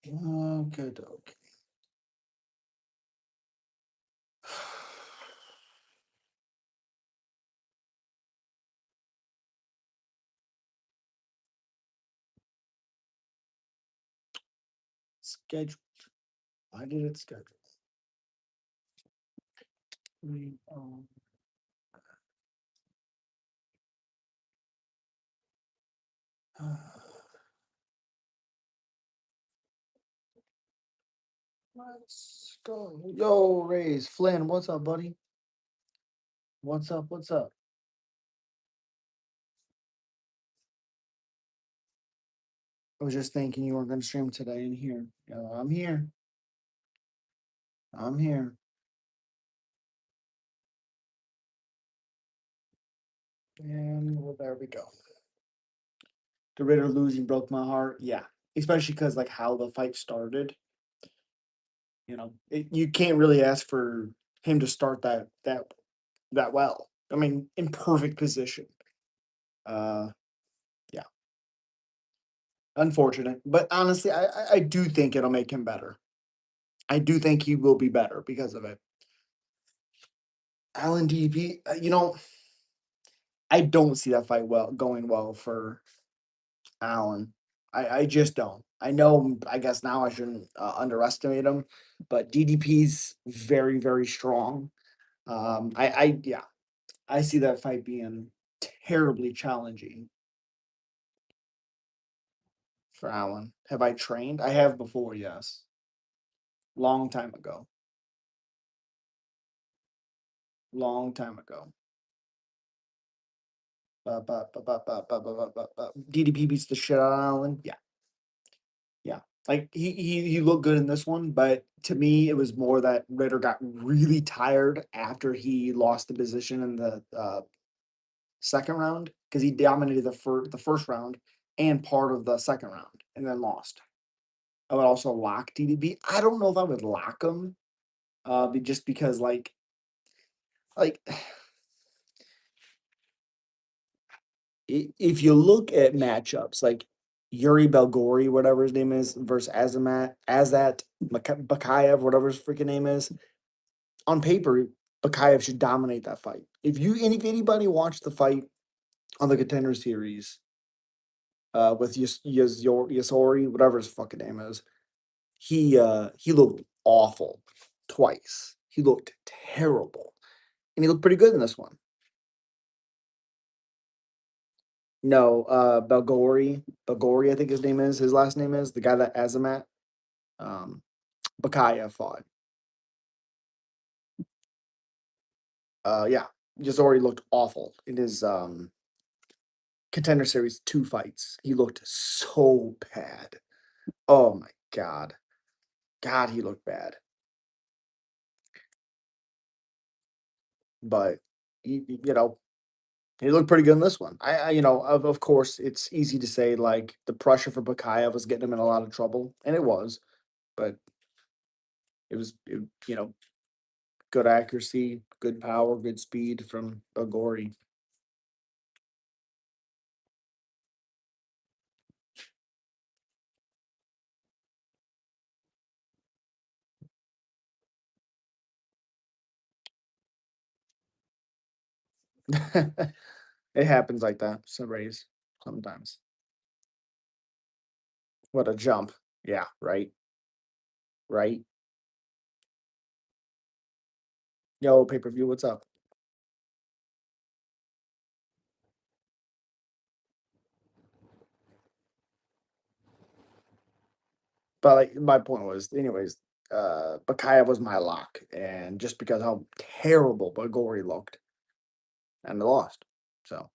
Okay, okay. Schedule. Why did it schedule? We, let's go. Yo, Rays, Flynn, what's up, buddy? What's up? What's up? I was just thinking you weren't going to stream today in here. I'm here. I'm here. And well, there we go. The Ritter losing broke my heart. Yeah, especially because like how the fight started. You can't really ask for him to start that well. I mean, in perfect position. Uh, yeah, unfortunate, but honestly, I do think it'll make him better. I do think he will be better because of it. Alan DP, I don't see that fight going well for Allen. I just don't. I know. I guess now I shouldn't underestimate him, but DDP's very very strong. Yeah, I see that fight being terribly challenging for Allen. Have I trained? I have before. Yes, long time ago. Long time ago. DDP beats the shit out of Allen. Yeah, yeah. Like he looked good in this one, but to me it was more that Ritter got really tired after he lost the position in the second round because he dominated the first round and part of the second round and then lost. I would also lock DDP. I don't know if I would lock him, just because like if you look at matchups like Yuri Belgori, whatever his name is, versus Azat Bakayev, whatever his freaking name is, on paper, Bakayev should dominate that fight. If anybody watched the fight on the Contender Series, with Yasori, whatever his fucking name is, he looked awful twice. He looked terrible, and he looked pretty good in this one. No, Belgori, I think his name is. His last name is the guy that Azamat, um, Bakayev fought. Yeah, Yasori looked awful in his Contender Series 2 fights. He looked so bad. Oh my god. God, he looked bad. But he looked pretty good in this one. Of course, it's easy to say like the pressure for Bakayev was getting him in a lot of trouble, and it was, but it was good accuracy, good power, good speed from Agori. It happens like that. Some race sometimes. What a jump! Yeah, right, right. Yo, pay per view, what's up? But like my point was, anyways, Bakayev was my lock, and just because how terrible Bagori looked, and they lost. So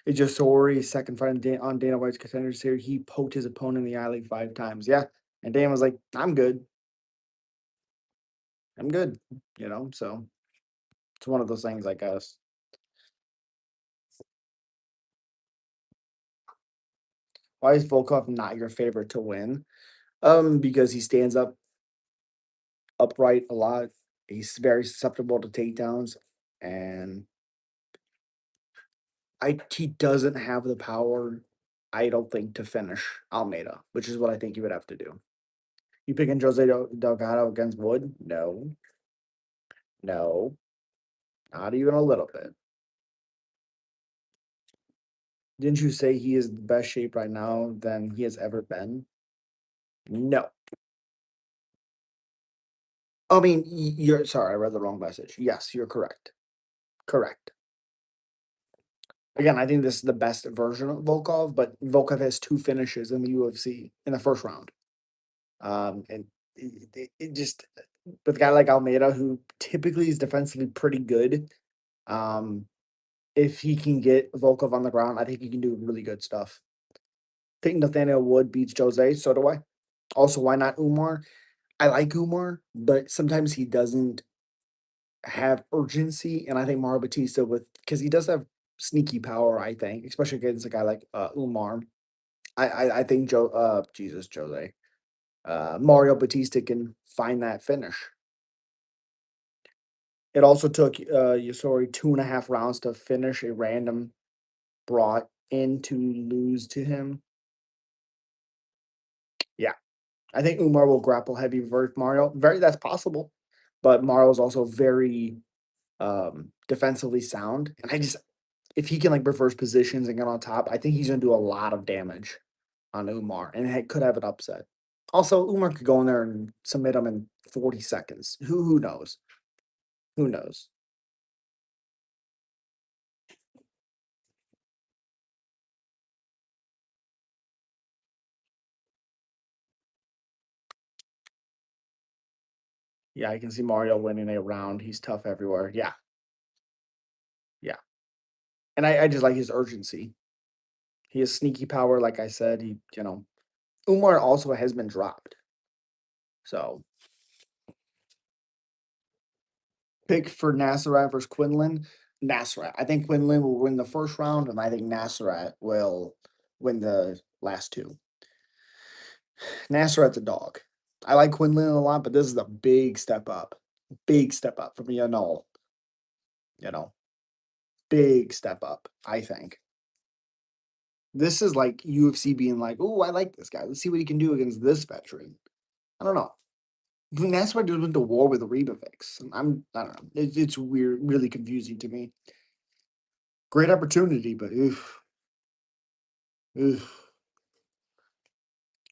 it's just Sori, second fight on Dana White's Contender Series. He poked his opponent in the eye like 5 times. Yeah, and Dana was like, "I'm good. I'm good." So it's one of those things, I guess. Why is Volkov not your favorite to win? Because he stands up upright a lot. He's very susceptible to takedowns, and he doesn't have the power, I don't think, to finish Almeida, which is what I think he would have to do. You picking Jose Delgado against Wood? No, no, not even a little bit. Didn't you say he is the best shape right now than he has ever been? No. I mean, you're sorry, I read the wrong message. Yes, you're correct. Correct. Again, I think this is the best version of Volkov, but Volkov has two finishes in the UFC in the first round. And it just with a guy like Almeida, who typically is defensively pretty good, um, if he can get Volkov on the ground, I think he can do really good stuff. I think Nathaniel Wood beats Jose, so do I. Also, why not Umar? I like Umar, but sometimes he doesn't have urgency, and I think Mario Batista with because he does have sneaky power, I think, especially against a guy like Umar. I think Jesus Jose Mario Batista can find that finish. It also took Yusori 2.5 rounds to finish a random brought in to lose to him. Yeah, I think Umar will grapple heavy versus Mario. Very, that's possible, but Mario is also very defensively sound, and I just if he can like reverse positions and get on top, I think he's gonna do a lot of damage on Umar, and it could have an upset. Also, Umar could go in there and submit him in 40 seconds. Who knows? Who knows? Yeah, I can see Mario winning a round. He's tough everywhere. Yeah, yeah. And I just like his urgency. He has sneaky power, like I said. Umar also has been dropped. So pick for Nasserat versus Quinlan. Nasserat. I think Quinlan will win the first round, and I think Nasserat will win the last two. Nasserat's a dog. I like Quinlan a lot, but this is a big step up. Big step up from Yanol. You know, big step up, I think. This is like UFC being like, oh, I like this guy. Let's see what he can do against this veteran. I don't know. Nasserat just went to war with Rebovix. I don't know. It's weird, really confusing to me. Great opportunity, but oof, oof.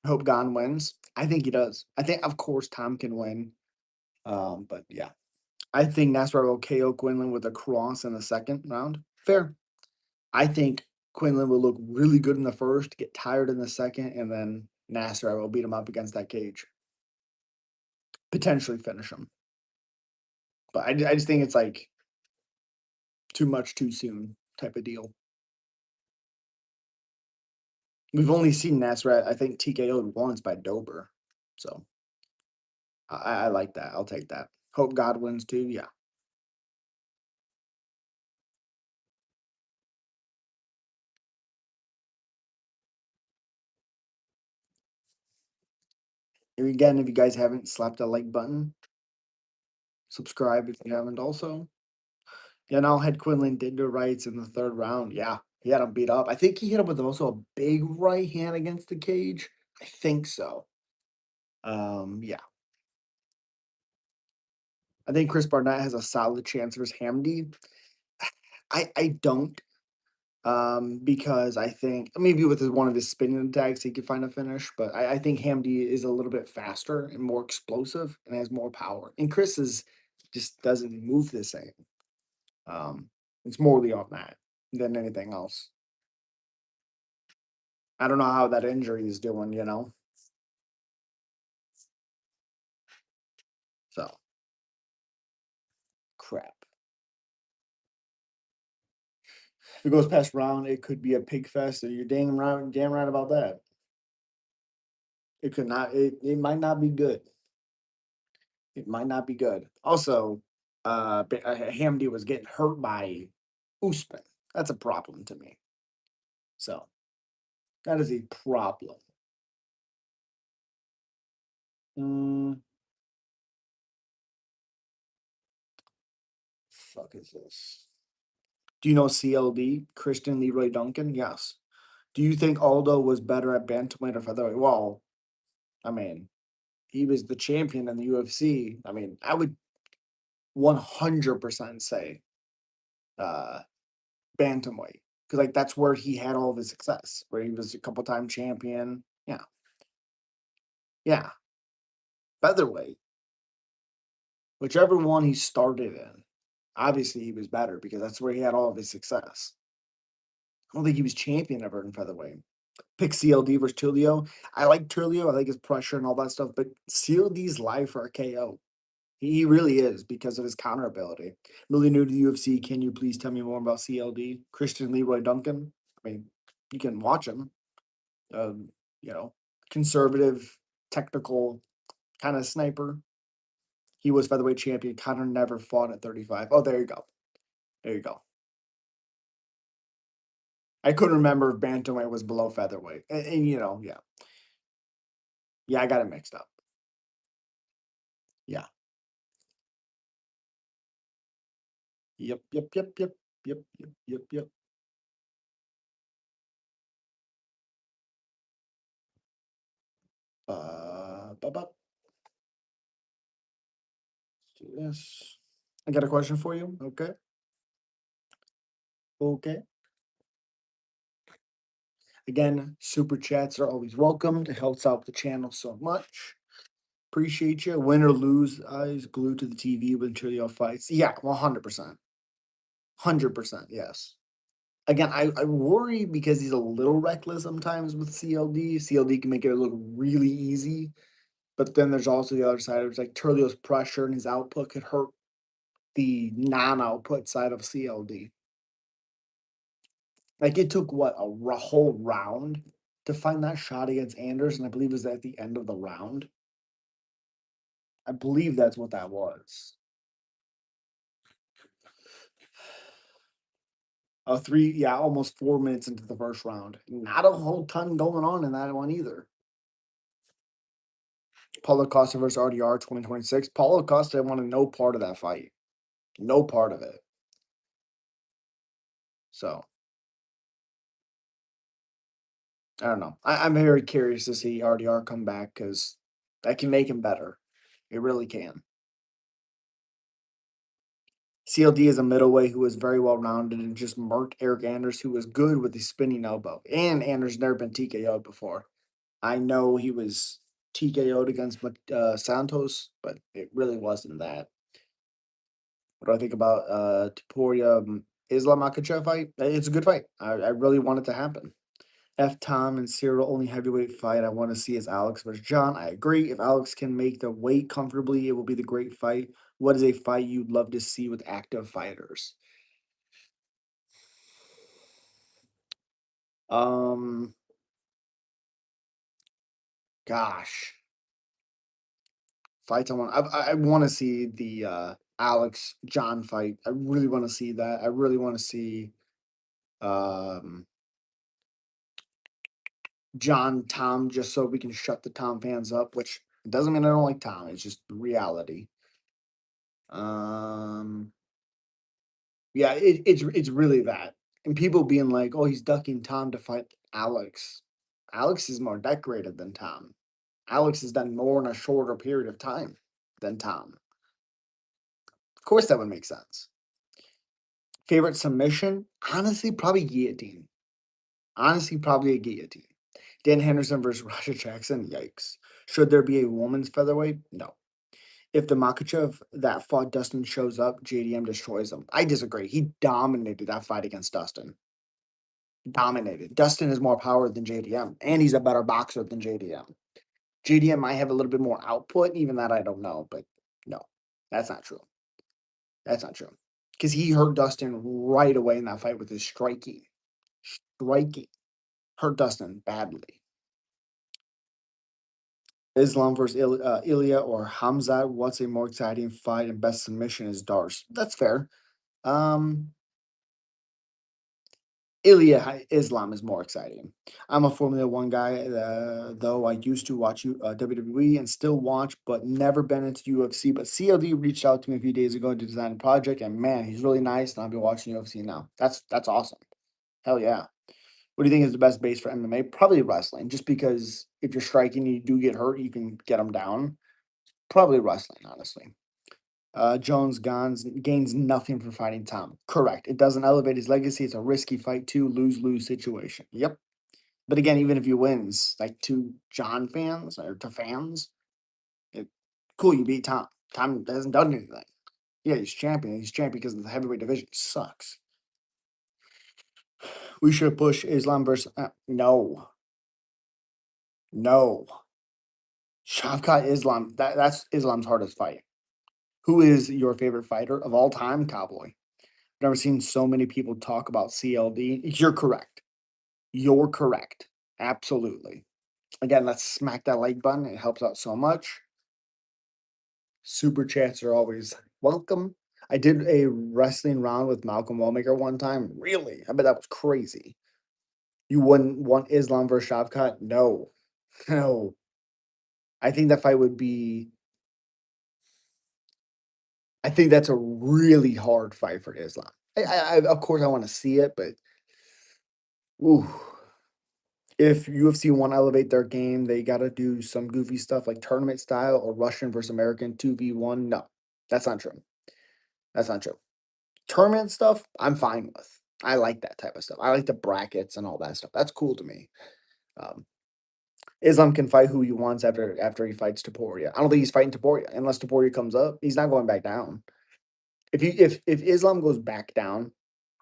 Hope Gon wins. I think he does. I think, of course, Tom can win. But yeah, I think Nasser will KO Quinlan with a cross in the second round. Fair. I think Quinlan will look really good in the first, get tired in the second, and then Nasser will beat him up against that cage. Potentially finish him. But I just think it's like too much too soon type of deal. We've only seen Nasrat, I think, TKO'd once by Dober. So I like that. I'll take that. Hope God wins too. Yeah. And again, if you guys haven't slapped that like button, subscribe if you haven't also. Yeah, now Head Quinlan did the rights in the third round. Yeah, he had him beat up. I think he hit him with also a big right hand against the cage. I think so. Yeah. I think Chris Barnett has a solid chance versus Hamdi. I don't. Because I think maybe with one of his spinning attacks he could find a finish, but I think Hamdi is a little bit faster and more explosive and has more power. And Chris is just doesn't move the same. Um, it's more the off that than anything else. I don't know how that injury is doing. So crap. If it goes past round, it could be a pig fest. So you're damn right about that. It could not. It might not be good. It might not be good. Also, Hamdi was getting hurt by Usman. That's a problem to me. So that is a problem. Mm, fuck is this? Do you know CLD, Christian Leroy Duncan? Yes. Do you think Aldo was better at bantamweight or featherweight? Well, I mean, he was the champion in the UFC. I mean, I would 100% say uh bantamweight because like that's where he had all of his success, where he was a couple time champion. Yeah, yeah. Featherweight, whichever one he started in, obviously he was better because that's where he had all of his success. I don't think he was champion ever in featherweight. Pick CLD versus Tulio. I like Tulio. I like his pressure and all that stuff, but CLD's live for a KO. He really is because of his counter ability. Really new to the UFC. Can you please tell me more about CLD? Christian Leroy Duncan. I mean, you can watch him. Um, you know, conservative, technical kind of sniper. He was featherweight champion. Connor never fought at 35. Oh, there you go. There you go. I couldn't remember if bantamweight was below featherweight. And yeah. Yeah, I got it mixed up. Yeah. Yep, yep, yep, yep, yep, yep, yep, yep. Bup, bup. Let's do this. I got a question for you. Okay. Okay. Again, super chats are always welcomed. It helps out the channel so much. Appreciate you. Win or lose, eyes glued to the TV when Trilio fights. Yeah, 100%. 100%. Yes. Again, I worry because he's a little reckless sometimes with CLD. CLD can make it look really easy. But then there's also the other side. It's like Turlio's pressure and his output could hurt the non-output side of CLD. Like it took what whole round to find that shot against Anders, and I believe it was at the end of the round. I believe that's what that was. Yeah, almost 4 minutes into the first round. Not a whole ton going on in that one either. Paulo Costa versus RDR 2026. Paulo Costa wanted no part of that fight. No part of it. So I don't know. I'm very curious to see RDR come back because that can make him better. It really can. CLD is a middleweight who was very well rounded and just murked Eric Anders, who was good with his spinning elbow. And Anders never been TKO'd before. I know he was TKO'd against Santos, but it really wasn't that. What do I think about Topuria Islam Makhachev fight? It's a good fight. I really want it to happen. F Tom and Cyril only heavyweight fight I want to see is Alex versus John. I agree. If Alex can make the weight comfortably, it will be the great fight. What is a fight you'd love to see with active fighters? Um, gosh, fights I want. I want to see the Alex John fight. I really want to see that. I really want to see um John Tom just so we can shut the Tom fans up. Which doesn't mean I don't like Tom. It's just reality. Um, yeah, it's really that, and people being like, "Oh, he's ducking Tom to fight Alex." Alex is more decorated than Tom. Alex has done more in a shorter period of time than Tom. Of course, that would make sense. Favorite submission? Honestly, probably guillotine. Honestly, probably a guillotine. Dan Henderson versus Rasha Jackson. Yikes. Should there be a woman's featherweight? No. If the Makachev that fought Dustin shows up, JDM destroys him. I disagree. He dominated that fight against Dustin. Dominated. Dustin has more power than JDM, and he's a better boxer than JDM. JDM might have a little bit more output, even that I don't know, but no, that's not true. That's not true. Because he hurt Dustin right away in that fight with his striking. Striking. Hurt Dustin badly. Islam versus Ilya or Hamza. What's a more exciting fight and best submission is Dars. That's fair. Um, Islam is more exciting. I'm a Formula One guy, though I used to watch WWE and still watch, but never been into UFC. But CLD reached out to me a few days ago to design a project, and man, he's really nice. And I'll be watching UFC now. That's awesome. Hell yeah. What do you think is the best base for MMA? Probably wrestling, just because if you're striking, you do get hurt, you can get them down. Probably wrestling, honestly. Jones gains nothing from fighting Tom. Correct. It doesn't elevate his legacy. It's a risky fight too. Lose-lose situation. Yep. But again, even if he wins, like to John fans or to fans, it, cool, you beat Tom. Tom hasn't done anything. Yeah, he's champion. He's champion because the heavyweight division sucks. We should push Islam versus no, no. Shavkat Islam. That's Islam's hardest fight. Who is your favorite fighter of all time, Cowboy? Never seen so many people talk about CLD. You're correct. You're correct. Absolutely. Again, let's smack that like button. It helps out so much. Super chats are always welcome. I did a wrestling round with Malcolm Wallmaker one time. Really? I bet that was crazy. You wouldn't want Islam versus Shavkat? No. No. I think that fight would be. I think that's a really hard fight for Islam. Of course, I want to see it, but ooh, if UFC want to elevate their game, they got to do some goofy stuff like tournament style or Russian versus American 2v1. No, that's not true. That's not true. Tournament stuff, I'm fine with. I like that type of stuff. I like the brackets and all that stuff. That's cool to me. Um, Islam can fight who he wants after he fights Taporia. I don't think he's fighting Taporia unless Taporia comes up. He's not going back down. If Islam goes back down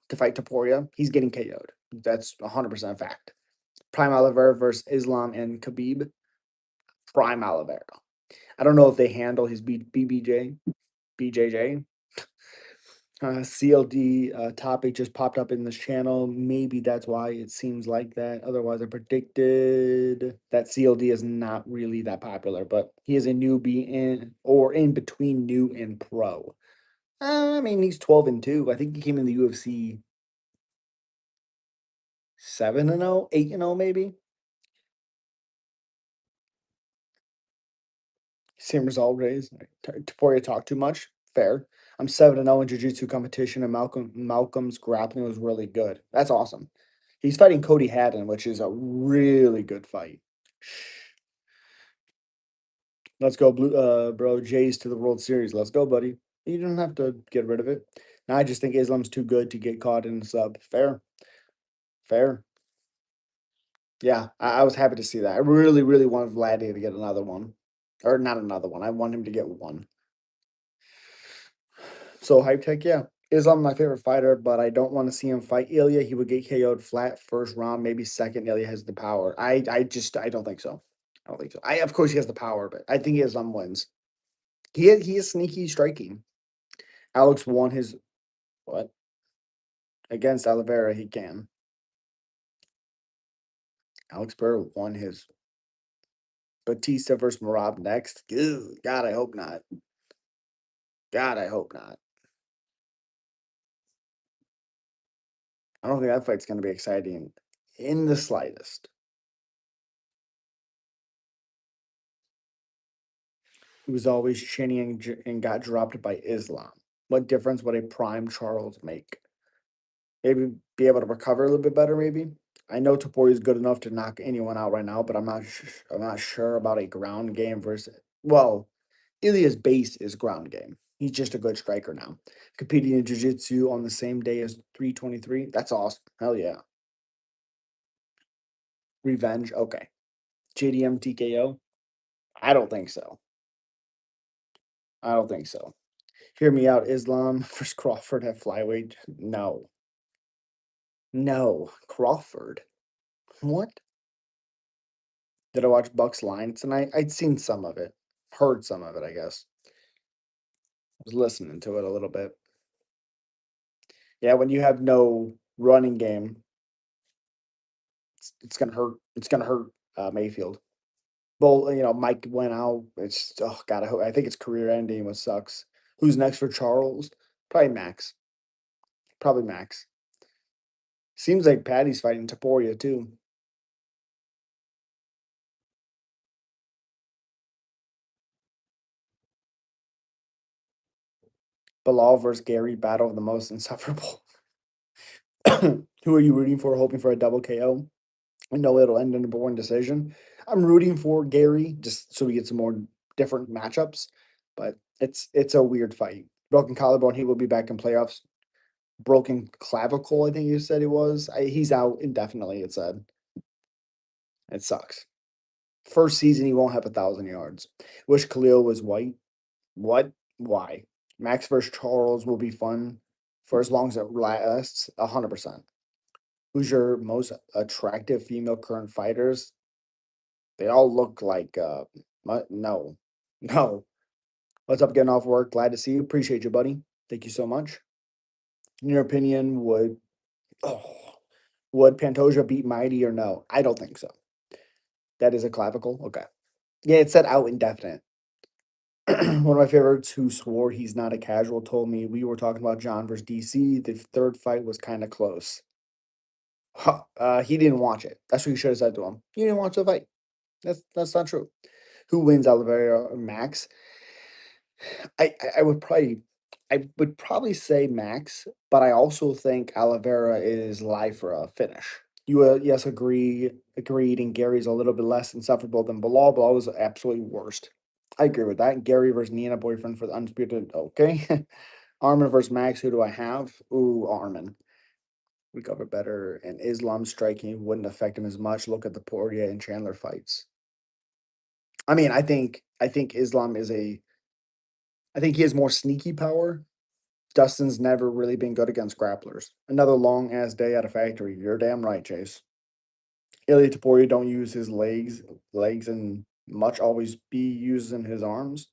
to fight Taporia, he's getting KO'd. That's 100% fact. Prime Oliveira versus Islam and Khabib. Prime Oliveira. I don't know if they handle his BJJ. CLD topic just popped up in this channel. Maybe that's why it seems like that. Otherwise, I predicted that CLD is not really that popular, but he is a newbie in between new and pro. I mean, he's 12-2. I think he came in the UFC 7-0, 8-0, maybe. Same result, raise. Taporia talked too much. Fair. I'm 7-0 in jiu-jitsu competition, and Malcolm's grappling was really good. That's awesome. He's fighting Cody Haddon, which is a really good fight. Let's go, blue, bro. Jays to the World Series. Let's go, buddy. You don't have to get rid of it. Now I just think Islam's too good to get caught in the sub. Fair, fair. Yeah, I was happy to see that. I really, really wanted Vladdy to get another one, or not another one. I want him to get one. So hype tech, yeah. Islam my favorite fighter, but I don't want to see him fight Ilya. He would get KO'd flat first round, maybe second. Ilya has the power. I don't think so. I don't think so. I of course he has the power, but I think Islam wins. He is sneaky striking. Alex won his what against Oliveira. He can. Alex Burr won his Batista versus Marab next. Ew, God, I hope not. God, I hope not. I don't think that fight's going to be exciting in the slightest. He was always chinny and got dropped by Islam. What difference would a prime Charles make? Maybe be able to recover a little bit better. Maybe I know Tapori is good enough to knock anyone out right now, but I'm not sure about a ground game versus. Well, Ilya's base is ground game. He's just a good striker now. Competing in jiu-jitsu on the same day as 323. That's awesome. Hell yeah. Revenge. Okay. JDM TKO. I don't think so. I don't think so. Hear me out, Islam versus Crawford at flyweight. No. No. Crawford. What? Did I watch Buck's line tonight? I'd seen some of it. Heard some of it, I guess. I was listening to it a little bit. Yeah, when you have no running game, it's gonna hurt. It's gonna hurt Mayfield. Well, Mike went out. It's oh god, I think it's career ending, which sucks. Who's next for Charles? Probably Max. Probably Max. Seems like Patty's fighting Taporia too. Bilal versus Gary, battle of the most insufferable. Who are you rooting for? Hoping for a double KO? I know it'll end in a boring decision. I'm rooting for Gary just so we get some more different matchups, but it's a weird fight. Broken collarbone, he will be back in playoffs. Broken clavicle, I think you said he was. He's out indefinitely. It said it sucks. First season, he won't have 1,000 yards. Wish Khalil was white. What? Why? Max versus Charles will be fun for as long as it lasts. 100%. Who's your most attractive female current fighters? They all look like no, no. What's up? Getting off work. Glad to see you. Appreciate you, buddy. Thank you so much. In your opinion, oh, would Pantoja beat Mighty or no? I don't think so. That is a clavicle. Okay. Yeah, it said out indefinite. One of my favorites who swore he's not a casual told me we were talking about John versus DC. The third fight was kind of close. Huh, he didn't watch it. That's what you should have said to him. You didn't watch the fight. That's not true. Who wins, Oliveira or Max? I would probably say Max, but I also think Oliveira is live for a finish. You yes agreed, and Gary's a little bit less insufferable than Bilal. Bilal was absolutely worst. I agree with that. Gary versus Nina, boyfriend for the undisputed. Okay. Armin versus Max. Who do I have? Ooh, Armin. We cover better, and Islam striking wouldn't affect him as much. Look at the Poirier and Chandler fights. I mean, I think Islam is a. I think he has more sneaky power. Dustin's never really been good against grapplers. Another long ass day at a factory. You're damn right, Chase. Ilya Taporia don't use his legs and much always be using his arms.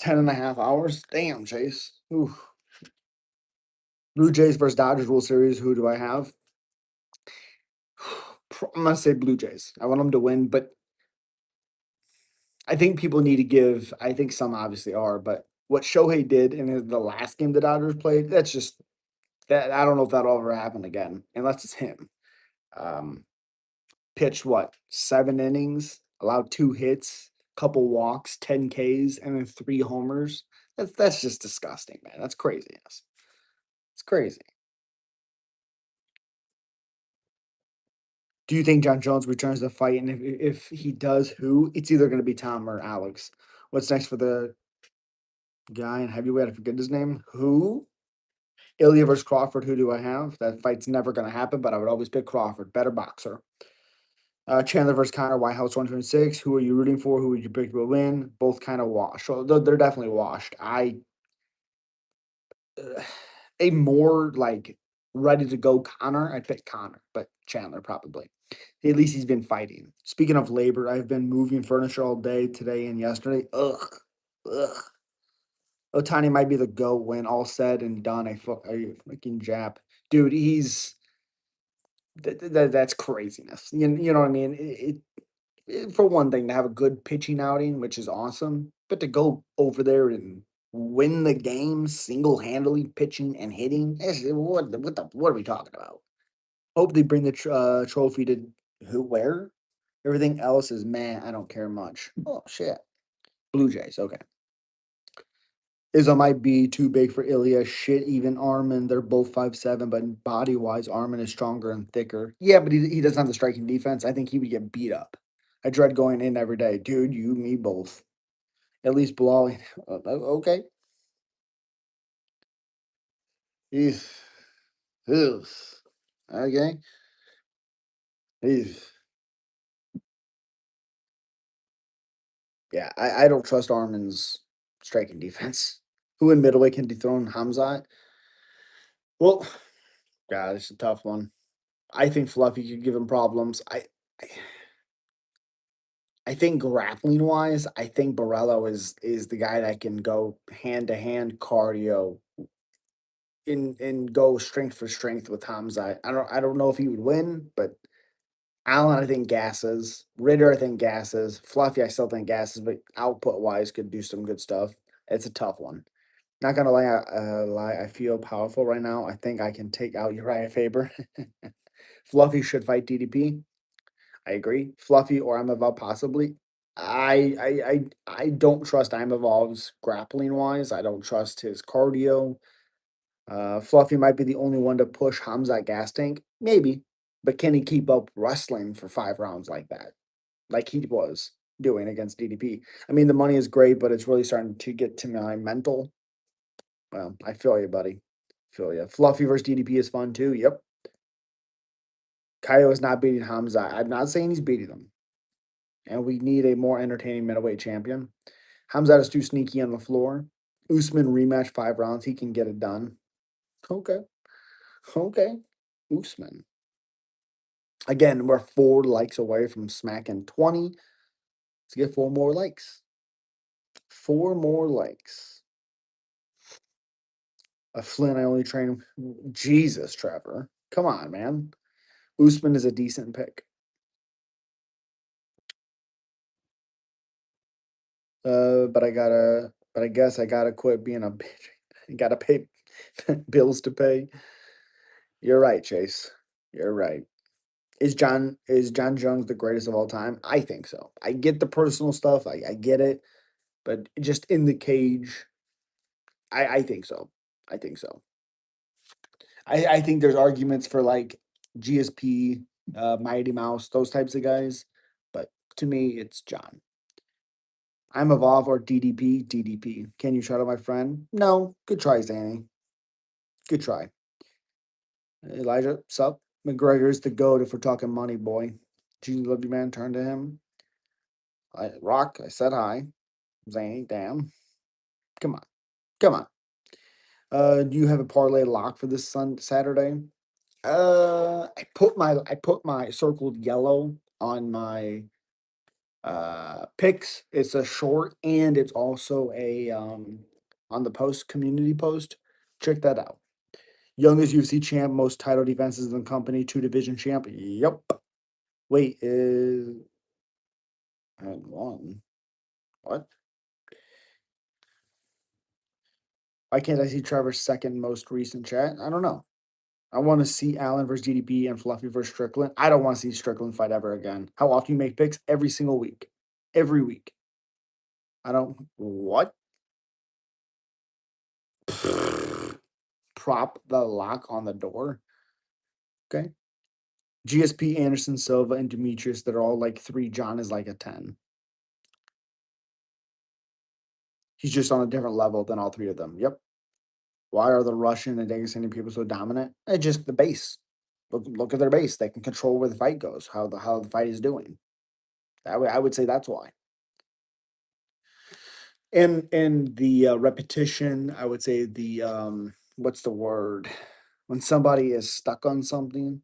10.5 hours. Damn, Chase. Ooh. Blue Jays versus Dodgers World Series. Who do I have? I'm gonna say Blue Jays. I want them to win, but I think people need to give. I think some obviously are, but what Shohei did in the last game the Dodgers played, that's just that. I don't know if that'll ever happen again, unless it's him. Um, Pitched what 7 innings, allowed 2 hits, couple walks, 10 Ks, and then 3 homers. That's just disgusting, man. That's craziness. It's crazy. Do you think John Jones returns to the fight? And if he does, who? It's either going to be Tom or Alex. What's next for the guy in heavyweight? I forget his name. Who? Ilya versus Crawford. Who do I have? That fight's never going to happen, but I would always pick Crawford. Better boxer. Chandler versus Connor, White House 126. Who are you rooting for? Who would you pick will win? Both kind of washed. Well, they're definitely washed. Uh, a more like ready to go Connor, I'd pick Connor, but Chandler probably. At least he's been fighting. Speaking of labor, I've been moving furniture all day today and yesterday. Ugh. Ugh. Otani might be the GOAT when all said and done. A fucking Jap. Dude, that's craziness. You know what I mean? For one thing, to have a good pitching outing, which is awesome, but to go over there and win the game single-handedly, pitching and hitting, what are we talking about? Hope they bring the trophy to who where. Everything else is man. I don't care much. Oh shit, Blue Jays. Okay, Izzo might be too big for Ilya. Shit, even Armin. They're both 5'7", but body wise, Armin is stronger and thicker. Yeah, but he doesn't have the striking defense. I think he would get beat up. I dread going in every day, dude. You, me, both. At least Bilal. Okay. Eesh. Ew. Okay. Eesh. Yeah, I don't trust Armin's striking defense. Who in middleweight can dethrone Hamzat? Well, God, it's a tough one. I think Fluffy could give him problems. I think grappling wise, I think Borello is the guy that can go hand to hand cardio and go strength for strength with Hamzat. I don't know if he would win, but Allen, I think gasses. Ritter, I think gasses. Fluffy, I still think gasses, but output wise, could do some good stuff. It's a tough one. Not gonna lie. I feel powerful right now. I think I can take out Uriah Faber. Fluffy should fight DDP. I agree. Fluffy or Imavov possibly. I don't trust Imavov's grappling wise. I don't trust his cardio. Fluffy might be the only one to push Hamza gas tank, maybe, but can he keep up wrestling for 5 rounds like that, like he was doing against DDP? I mean, the money is great, but it's really starting to get to my mental. Well, I feel you, buddy. Feel you. Fluffy versus DDP is fun too. Yep. Kaio is not beating Hamza. I'm not saying he's beating him, and we need a more entertaining middleweight champion. Hamza is too sneaky on the floor. Usman rematch 5 rounds. He can get it done. Okay. Okay. Usman. Again, we're 4 likes away from smacking 20. Let's get 4 more likes. 4 more likes. A Flynn, I only train. Jesus, Trevor. Come on, man. Usman is a decent pick. But I guess I gotta quit being a bitch. I gotta pay bills to pay. You're right, Chase. You're right. Is John Jones the greatest of all time? I think so. I get the personal stuff. I get it, but just in the cage, I think so. I think so. I think there's arguments for like GSP, Mighty Mouse, those types of guys, but to me, it's John. I'm Evolve or DDP. DDP. Can you shout out my friend? No. Good try, Zanny. Good try. Elijah, sup? McGregor's the goat if we're talking money, boy. Gene love you, man. Turn to him. Rock, I said hi. Zanny, damn. Come on. Come on. Do you have a parlay lock for this Saturday? I put my circled yellow on my picks. It's a short and it's also a on the post community post. Check that out. Youngest UFC champ, most title defenses in the company, 2 division champ. Yep. Wait, is I had one. What? Why can't I see Trevor's second most recent chat? I don't know. I want to see Allen versus GDP and Fluffy versus Strickland. I don't want to see Strickland fight ever again. How often you make picks? Every single week. Every week. I don't. What? Prop the lock on the door. Okay. GSP, Anderson, Silva, and Demetrius, they're all like 3. John is like a 10. He's just on a different level than all 3 of them. Yep. Why are the Russian and Dagestani people so dominant? It's just the base. Look at their base. They can control where the fight goes, how the fight is doing. I would say that's why. And the repetition, I would say the what's the word? When somebody is stuck on something,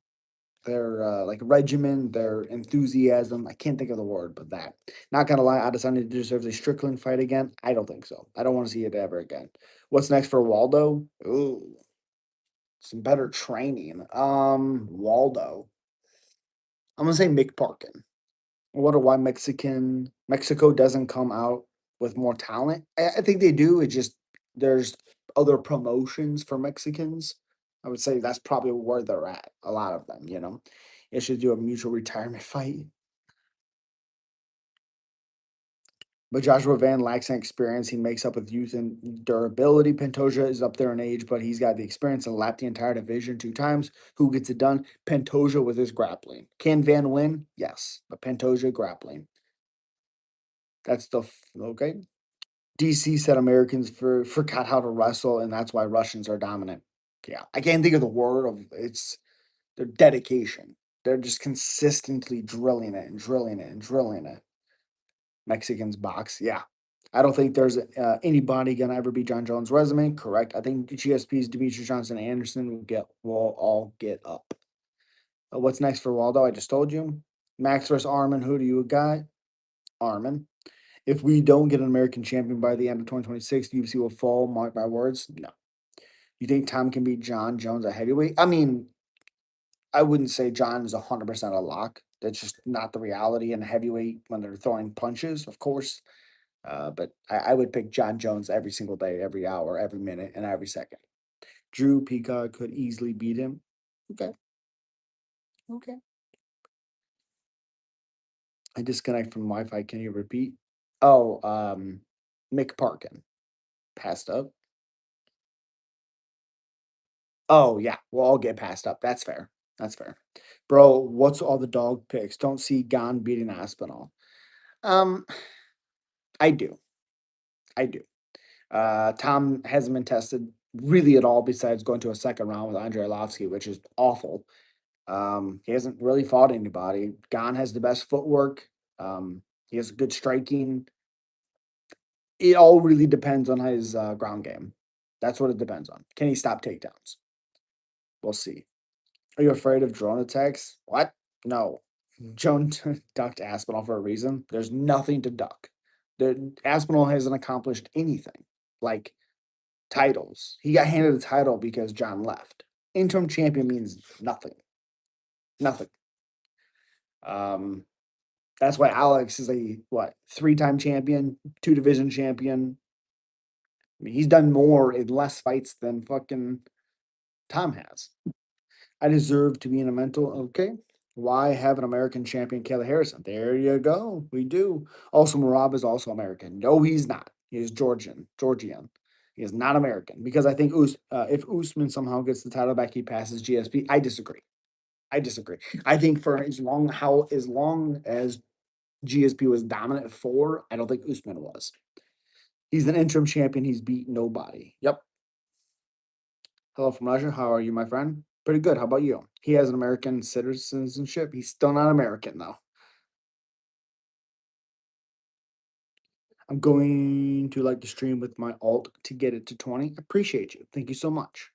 their like regimen, their enthusiasm. I can't think of the word, but that. Not gonna lie, Adesanya deserves a Strickland fight again. I don't think so. I don't want to see it ever again. What's next for Waldo? Ooh, some better training. Waldo. I'm gonna say Mick Parkin. I wonder why Mexico doesn't come out with more talent. I think they do. It just there's other promotions for Mexicans. I would say that's probably where they're at. A lot of them, you know. They should do a mutual retirement fight. But Joshua Van lacks in experience. He makes up with youth and durability. Pantoja is up there in age, but he's got the experience and lapped the entire division 2 times. Who gets it done? Pantoja with his grappling. Can Van win? Yes, but Pantoja grappling. That's okay. DC said Americans forgot how to wrestle, and that's why Russians are dominant. Yeah, I can't think of the word of it's their dedication. They're just consistently drilling it and drilling it and drilling it. Mexicans box, yeah. I don't think there's anybody gonna ever beat John Jones' resume. Correct. I think GSP's Demetrius Johnson and Anderson will all get up. What's next for Waldo? I just told you. Max versus Armin. Who do you got? Armin. If we don't get an American champion by the end of 2026, the UFC will fall. Mark my words. No. You think Tom can beat John Jones at heavyweight? I mean, I wouldn't say John is 100% a lock. That's just not the reality in heavyweight when they're throwing punches, of course. But I would pick John Jones every single day, every hour, every minute, and every second. Drew Peacock could easily beat him. Okay. Okay. I disconnect from Wi Fi. Can you repeat? Oh, Mick Parkin passed up. Oh, yeah, we'll all get passed up. That's fair. That's fair. Bro, what's all the dog picks? Don't see Gon beating Aspinall. Um, I do. I do. Tom hasn't been tested really at all besides going to a second round with Andrei Arlovsky, which is awful. He hasn't really fought anybody. Gon has the best footwork. He has good striking. It all really depends on his ground game. That's what it depends on. Can he stop takedowns? We'll see. Are you afraid of drone attacks? What? No. Joan ducked Aspinall for a reason. There's nothing to duck. Aspinall hasn't accomplished anything like titles. He got handed the title because John left. Interim champion means nothing. Nothing. Um, that's why Alex is a what 3-time champion, 2 division champion. I mean, he's done more in less fights than fucking Tom has. I deserve to be in a mental. Okay. Why have an American champion, Kayla Harrison? There you go. We do. Also, Marab is also American. No, he's not. He is Georgian. He is not American because I think if Usman somehow gets the title back, he passes GSP. I disagree. I disagree. I think for as long as GSP was dominant for, I don't think Usman was. He's an interim champion. He's beat nobody. Yep. Hello from Russia. How are you, my friend? Pretty good. How about you? He has an American citizenship. He's still not American, though. I'm going to like to stream with my alt to get it to 20. Appreciate you. Thank you so much.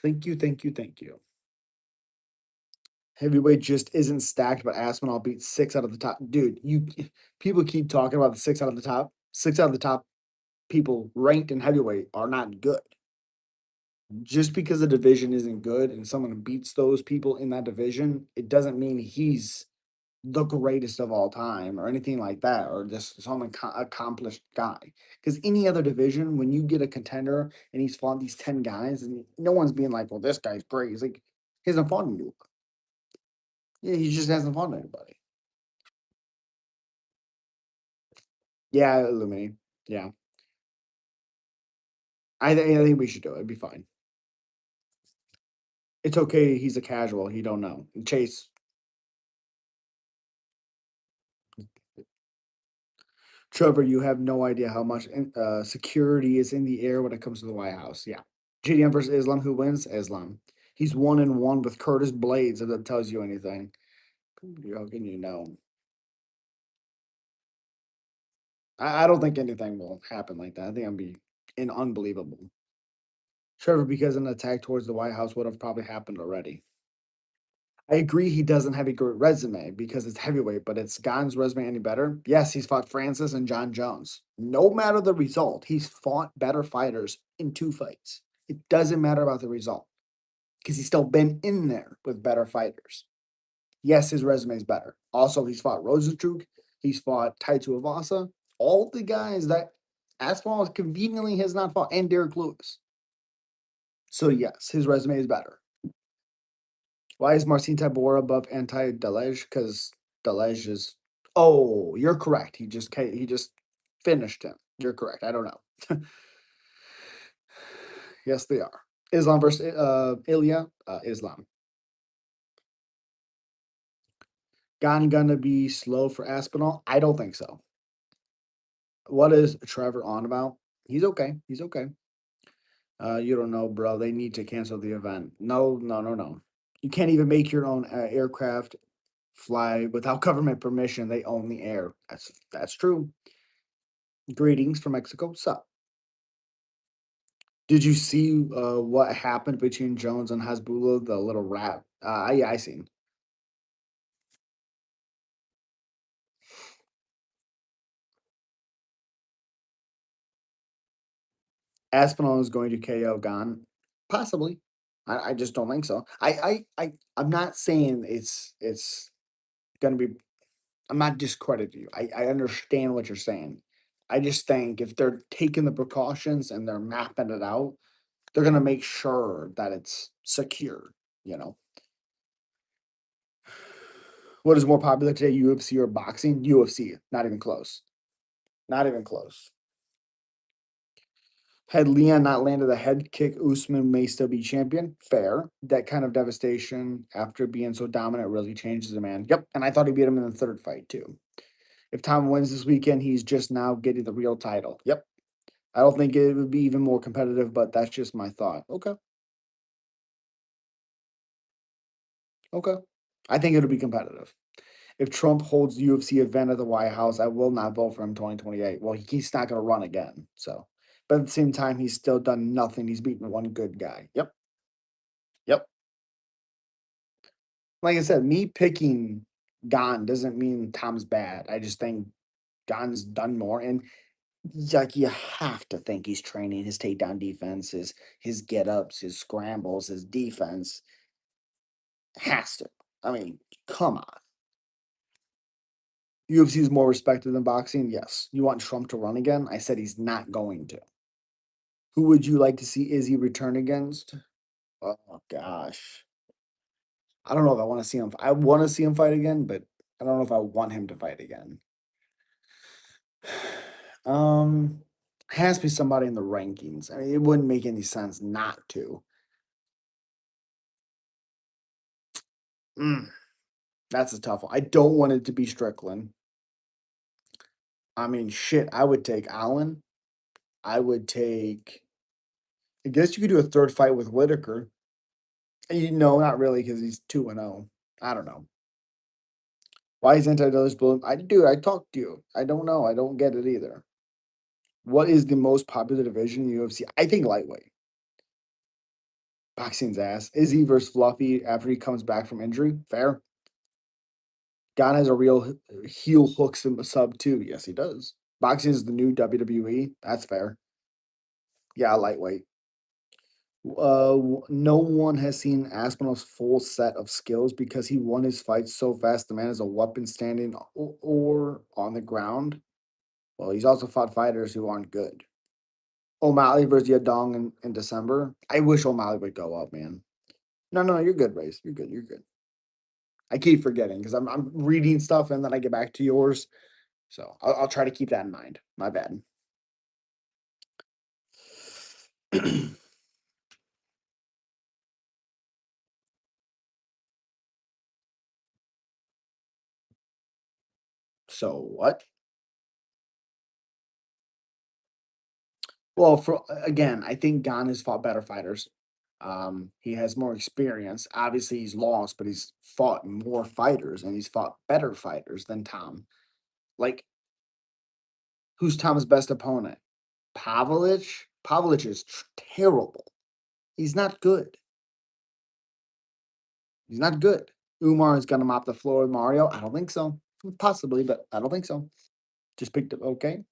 Thank you, thank you, thank you. Heavyweight just isn't stacked, but Aspinall beat 6 out of the top. Dude, people keep talking about the 6 out of the top. 6 out of the top people ranked in heavyweight are not good. Just because the division isn't good and someone beats those people in that division, it doesn't mean he's the greatest of all time or anything like that, or just some accomplished guy. Because any other division, when you get a contender and he's fought these 10 guys, and no one's being like, well, this guy's great. He's like, he hasn't fought anyone. Yeah, he just hasn't fought anybody. Yeah, Illuminate. Yeah. I think we should do it. It'd be fine. It's okay. He's a casual. He don't know. Chase, Trevor, you have no idea how much security is in the air when it comes to the White House. Yeah. JDM versus Islam. Who wins? Islam. He's 1-1 with Curtis Blades, if that tells you anything. How can you know? I don't think anything will happen like that. I think I'd be unbelievable. Trevor, because an attack towards the White House would have probably happened already. I agree he doesn't have a great resume because it's heavyweight, but it's Gon's resume any better? Yes, he's fought Francis and John Jones. No matter the result, he's fought better fighters in 2 fights. It doesn't matter about the result because he's still been in there with better fighters. Yes, his resume is better. Also, he's fought Rosenstruck, he's fought Taito Avasa, all the guys that Aspinall conveniently has not fought, and Derek Lewis. So yes, his resume is better. Why is Marcin Tybura above anti Delege? Because Delege is. Oh, you're correct. He just finished him. You're correct. I don't know. Yes, they are. Islam versus Ilya. Islam. Gonna be slow for Aspinall? I don't think so. What is Trevor on about? He's okay. He's okay. You don't know, bro. They need to cancel the event. No, no, no, no. You can't even make your own aircraft fly without government permission. They own the air. That's true. Greetings from Mexico. Sup? Did you see what happened between Jones and Hasbullah, the little rat? Yeah, I seen. Aspinall is going to KO Gon, possibly. I just don't think so. I'm not saying it's gonna be. I'm not discrediting you. I understand what you're saying. I just think if they're taking the precautions and they're mapping it out, they're gonna make sure that it's secure. You know, what is more popular today, UFC or boxing? UFC. Not even close. Not even close. Had Leon not landed a head kick, Usman may still be champion. Fair. That kind of devastation after being so dominant really changes the man. Yep. And I thought he beat him in the third fight, too. If Tom wins this weekend, he's just now getting the real title. Yep. I don't think it would be even more competitive, but that's just my thought. Okay. Okay. I think it'll be competitive. If Trump holds the UFC event at the White House, I will not vote for him 2028. Well, he's not going to run again. So, but at the same time, he's still done nothing. He's beaten one good guy. Yep. Yep. Like I said, me picking Gon doesn't mean Tom's bad. I just think Gon's done more. And like you have to think he's training his takedown defense, his get ups, his scrambles, his defense. Has to. I mean, come on. UFC is more respected than boxing. Yes. You want Trump to run again? I said he's not going to. Who would you like to see Izzy return against? Oh gosh. I don't know if I want to see him. I want to see him fight again, but I don't know if I want him to fight again. Um, has to be somebody in the rankings. I mean, it wouldn't make any sense not to. Mm, that's a tough one. I don't want it to be Strickland. I mean, shit, I would take Allen. I would take. I guess you could do a third fight with Whitaker. No, not really, because he's 2-0. I don't know. Why is anti-Dillers bloom? I talked to you. I don't know. I don't get it either. What is the most popular division in UFC? I think lightweight. Boxing's ass. Izzy versus Fluffy after he comes back from injury. Fair. God has a real heel hooks in the sub too. Yes, he does. Boxing is the new WWE. That's fair. Yeah, lightweight. No one has seen Aspinall's full set of skills because he won his fights so fast. The man is a weapon standing or on the ground. Well, he's also fought fighters who aren't good. O'Malley versus Yadong in December. I wish O'Malley would go up, man. No, you're good, Race. You're good. You're good. I keep forgetting because I'm reading stuff and then I get back to yours. So I'll try to keep that in mind. My bad. So what? Well, for again, I think Gon has fought better fighters. He has more experience. Obviously, he's lost, but he's fought more fighters and he's fought better fighters than Tom. Like, who's Tom's best opponent? Pavlich? Pavlich is terrible. He's not good. He's not good. Umar is going to mop the floor with Mario. I don't think so. Possibly, but I don't think so. Just picked up. Okay.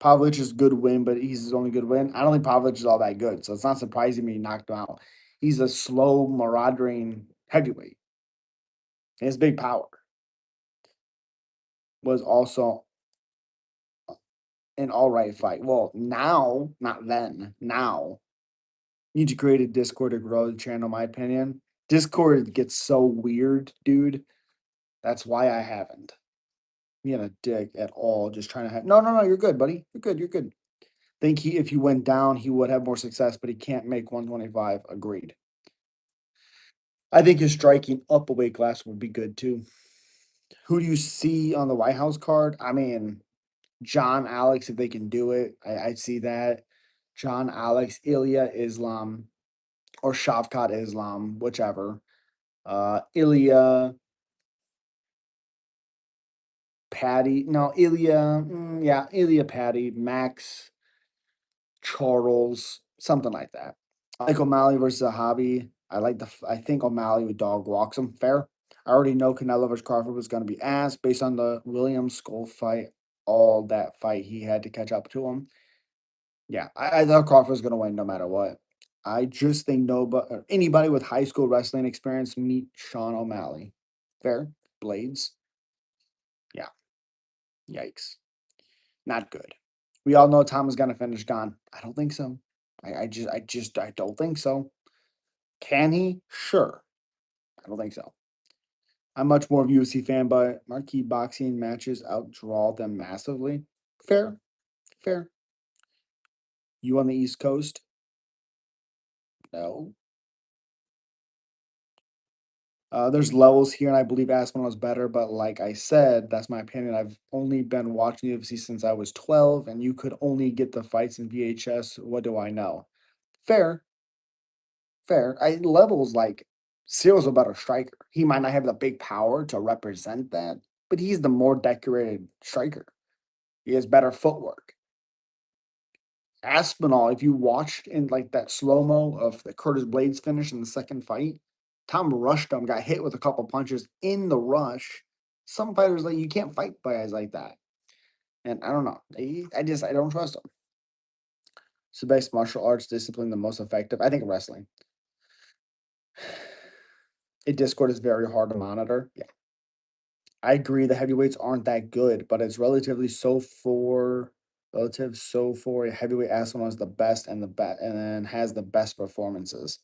Pavlich is good win, but he's his only good win. I don't think Pavlich is all that good, so it's not surprising me he knocked him out. He's a slow, marauding heavyweight. His big power was also an all right fight. Well, now, not then. Now, you need to create a Discord to grow the channel. My opinion. Discord gets so weird, dude. That's why I haven't. Being a dick at all. Just trying to have. No. You're good, buddy. You're good. You're good. Think if he went down, he would have more success, but he can't make 125. Agreed. I think his striking up a weight class would be good too. Who do you see on the White House card? I mean, John Alex, if they can do it, I see that. John Alex, Ilya Islam, or Shavkat Islam, whichever. Ilya, Patty. No, Ilya. Yeah, Ilya Patty, Max, Charles, something like that. I like O'Malley versus a hobby. I think O'Malley with dog walks him. Fair. I already know Canelo versus Crawford was going to be ass based on the Williams Skull fight. All that fight he had to catch up to him. Yeah, I thought Crawford was going to win no matter what. I just think nobody, anybody with high school wrestling experience meet Sean O'Malley. Fair. Blades. Yeah. Yikes. Not good. We all know Tom is going to finish Gone. I don't think so. I don't think so. Can he? Sure. I don't think so. I'm much more of a UFC fan, but marquee boxing matches outdraw them massively. Fair, fair. You on the East Coast? No. There's levels here, and I believe Aspinall is better, but like I said, that's my opinion. I've only been watching UFC since I was 12, and you could only get the fights in VHS. What do I know? Fair, fair. I levels like Cyril's a better striker. He might not have the big power to represent that, but he's the more decorated striker. He has better footwork. Aspinall, if you watched in like that slow mo of the Curtis Blades finish in the second fight, Tom rushed him, got hit with a couple punches in the rush. Some fighters like you can't fight by guys like that, and I don't know. I don't trust him. So best martial arts discipline the most effective. I think wrestling. A Discord is very hard to monitor. Yeah, I agree. The heavyweights aren't that good, but it's relative so for a heavyweight Aspinall is the best and the best and then has the best performances.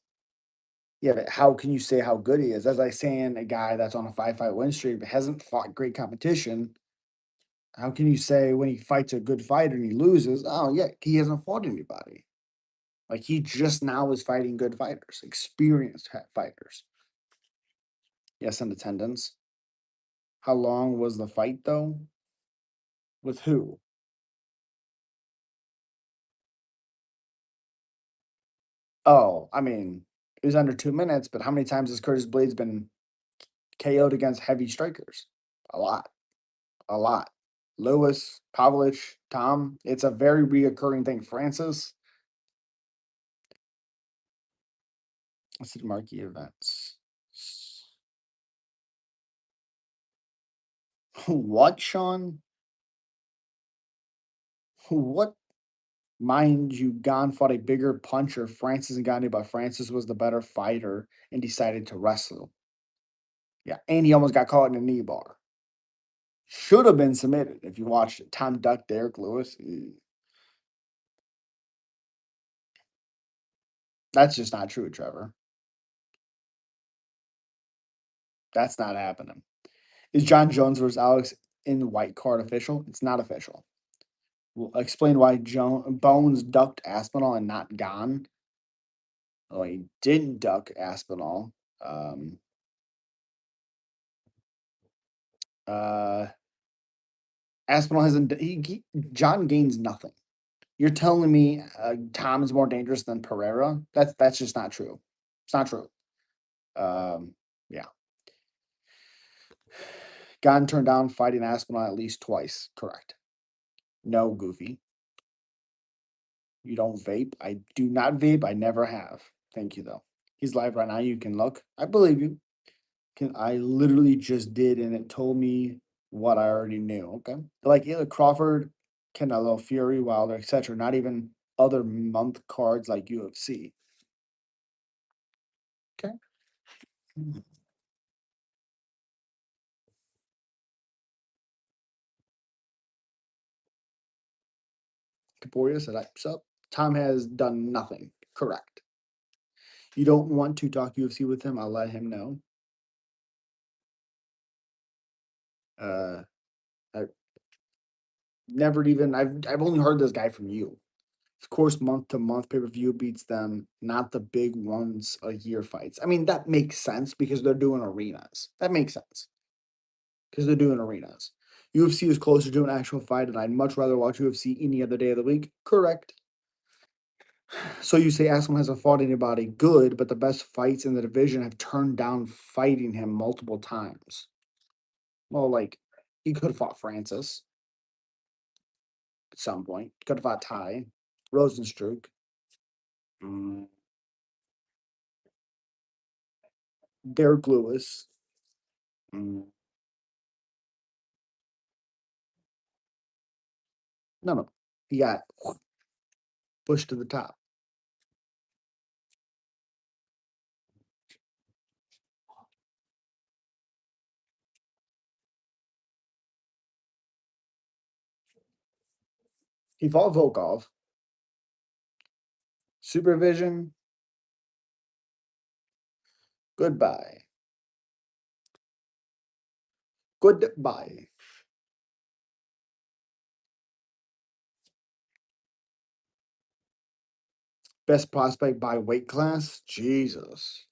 Yeah, but how can you say how good he is? That's like saying a guy that's on a five-fight win streak but hasn't fought great competition. How can you say when he fights a good fighter and he loses, oh yeah, he hasn't fought anybody? Like he just now is fighting good fighters, experienced fighters. Yes, in attendance. How long was the fight though? With who? Oh, I mean, it was under 2 minutes, but how many times has Curtis Blades been KO'd against heavy strikers? A lot. A lot. Lewis, Pavlich, Tom. It's a very reoccurring thing. Francis. Let's see marquee events. What, Sean? What? Mind you, Gon fought a bigger puncher, Francis Ngannou, but Francis was the better fighter and decided to wrestle. Yeah, and he almost got caught in a knee bar. Should have been submitted if you watched it. Tom Duck, Derek Lewis. That's just not true, Trevor. That's not happening. Is John Jones versus Alex in the white card official? It's not official. Well, explain why Bones ducked Aspinall and not Gon. Oh, he didn't duck Aspinall. Um, uh, Aspinall hasn't. John gains nothing. You're telling me Tom is more dangerous than Pereira? That's just not true. It's not true. Yeah. Gon turned down fighting Aspinall at least twice. Correct. No, Goofy. You don't vape. I do not vape. I never have. Thank you though. He's live right now. You can look. I believe you. Can I literally just did, and it told me what I already knew. Okay, like either Crawford, Canelo, Fury, Wilder, etc. Not even other month cards like UFC. Okay. Kaporia said, "So Tom has done nothing." Correct. You don't want to talk UFC with him. I'll let him know. Uh, I never even. I've only heard this guy from you. Of course, month to month pay per view beats them, not the big once a year fights. I mean, that makes sense because they're doing arenas. That makes sense because they're doing arenas. UFC is closer to an actual fight, and I'd much rather watch UFC any other day of the week. Correct. So you say Aslam hasn't fought anybody good, but the best fights in the division have turned down fighting him multiple times. Well, like he could have fought Francis at some point. Could have fought Ty, Rosenstruck. Mm, Derek Lewis. Mm, no, no. He got pushed to the top. He fought Volkov. Supervision. Goodbye. Goodbye. Best prospect by weight class? Jesus.